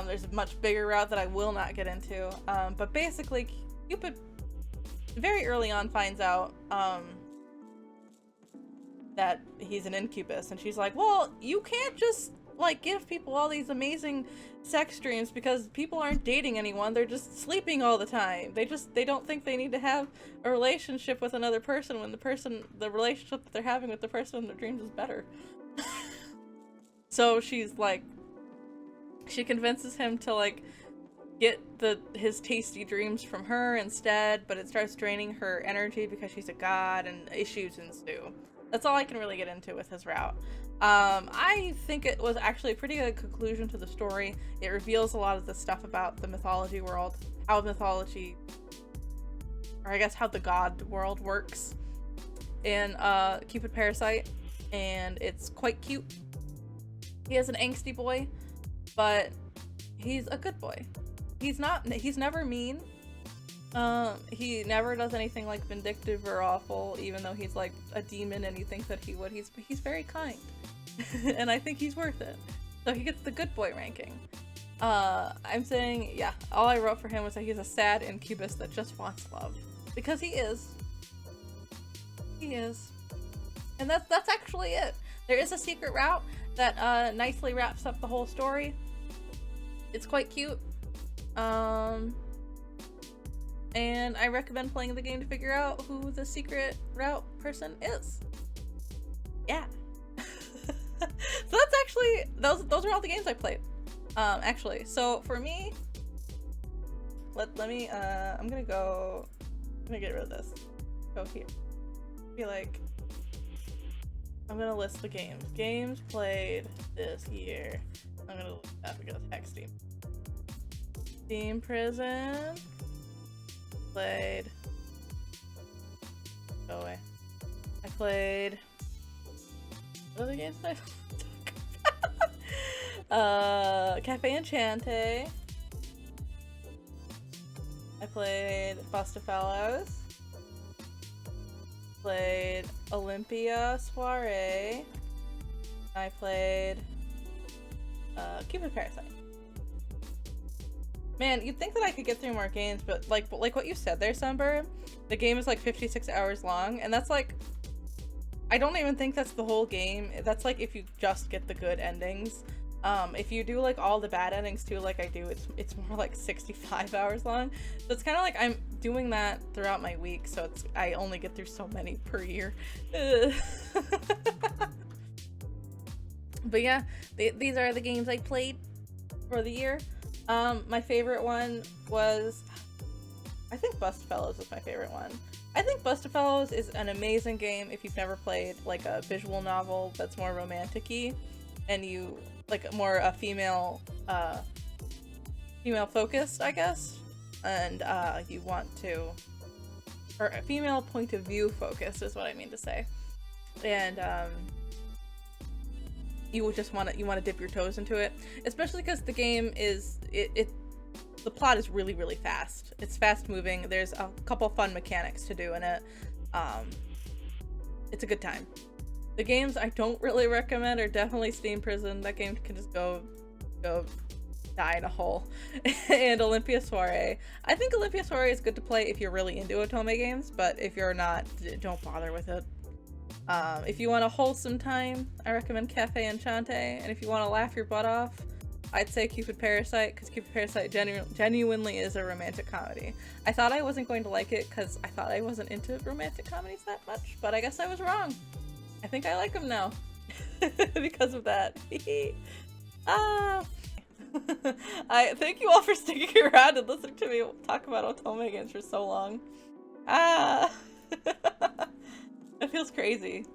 There's a much bigger route that I will not get into. But basically, Cupid very early on finds out that he's an incubus, and she's like, well, you can't just like give people all these amazing sex dreams because people aren't dating anyone, they're just sleeping all the time. They don't think they need to have a relationship with another person when the relationship that they're having with the person in their dreams is better. So she's like, she convinces him to like get his tasty dreams from her instead, but it starts draining her energy because she's a god, and issues ensue. That's all I can really get into with his route. I think it was actually a pretty good conclusion to the story. It reveals a lot of the stuff about the mythology world, how mythology, or I guess how the god world works in Cupid Parasite, and it's quite cute. He is an angsty boy, but he's a good boy. He's never mean. He never does anything like vindictive or awful, even though he's like a demon and he thinks that he would. He's very kind. And I think he's worth it. So he gets the good boy ranking. I'm saying, yeah, all I wrote for him was that he's a sad incubus that just wants love. Because he is. He is. And that's actually it. There is a secret route that nicely wraps up the whole story. It's quite cute. And I recommend playing the game to figure out who the secret route person is. Yeah. So that's actually, those are all the games I played. Actually, so for me, let me, I'm gonna get rid of this. Go here. Be like, I'm gonna list the games. Games played this year. I'm gonna text Steam. Steam Prison. Played. Go away. I played. What other games did I talk about? Cafe Enchante. I played Bustafellows. Played Olympia Soiree. I played Cupid Parasite. Man, you'd think that I could get through more games, but like what you said there, Sunburn, the game is like 56 hours long, and that's like, I don't even think that's the whole game. That's like if you just get the good endings. If you do like all the bad endings too, like I do, it's more like 65 hours long. So it's kind of like I'm doing that throughout my week, so I only get through so many per year. But yeah, these are the games I played for the year. My favorite one was, I think Bustafellows was my favorite one. I think Bustafellows is an amazing game if you've never played like a visual novel that's more romantic-y, and you like more a female focused, I guess, and you want to, or a female point of view focused is what I mean to say, and you would just want to dip your toes into it, especially because the game is the plot is really, really fast. It's fast moving. There's a couple fun mechanics to do in it. it's a good time. The games I don't really recommend are definitely Steam Prison. That game can just go die in a hole. And Olympia Soiree. I think Olympia Soiree is good to play if you're really into Otome games, but if you're not, don't bother with it. If you want a wholesome time, I recommend Cafe Enchante, and if you want to laugh your butt off, I'd say Cupid Parasite, because Cupid Parasite genuinely is a romantic comedy. I thought I wasn't going to like it because I thought I wasn't into romantic comedies that much, but I guess I was wrong. I think I like them now because of that. I thank you all for sticking around and listening to me talk about Otome games for so long. It feels crazy.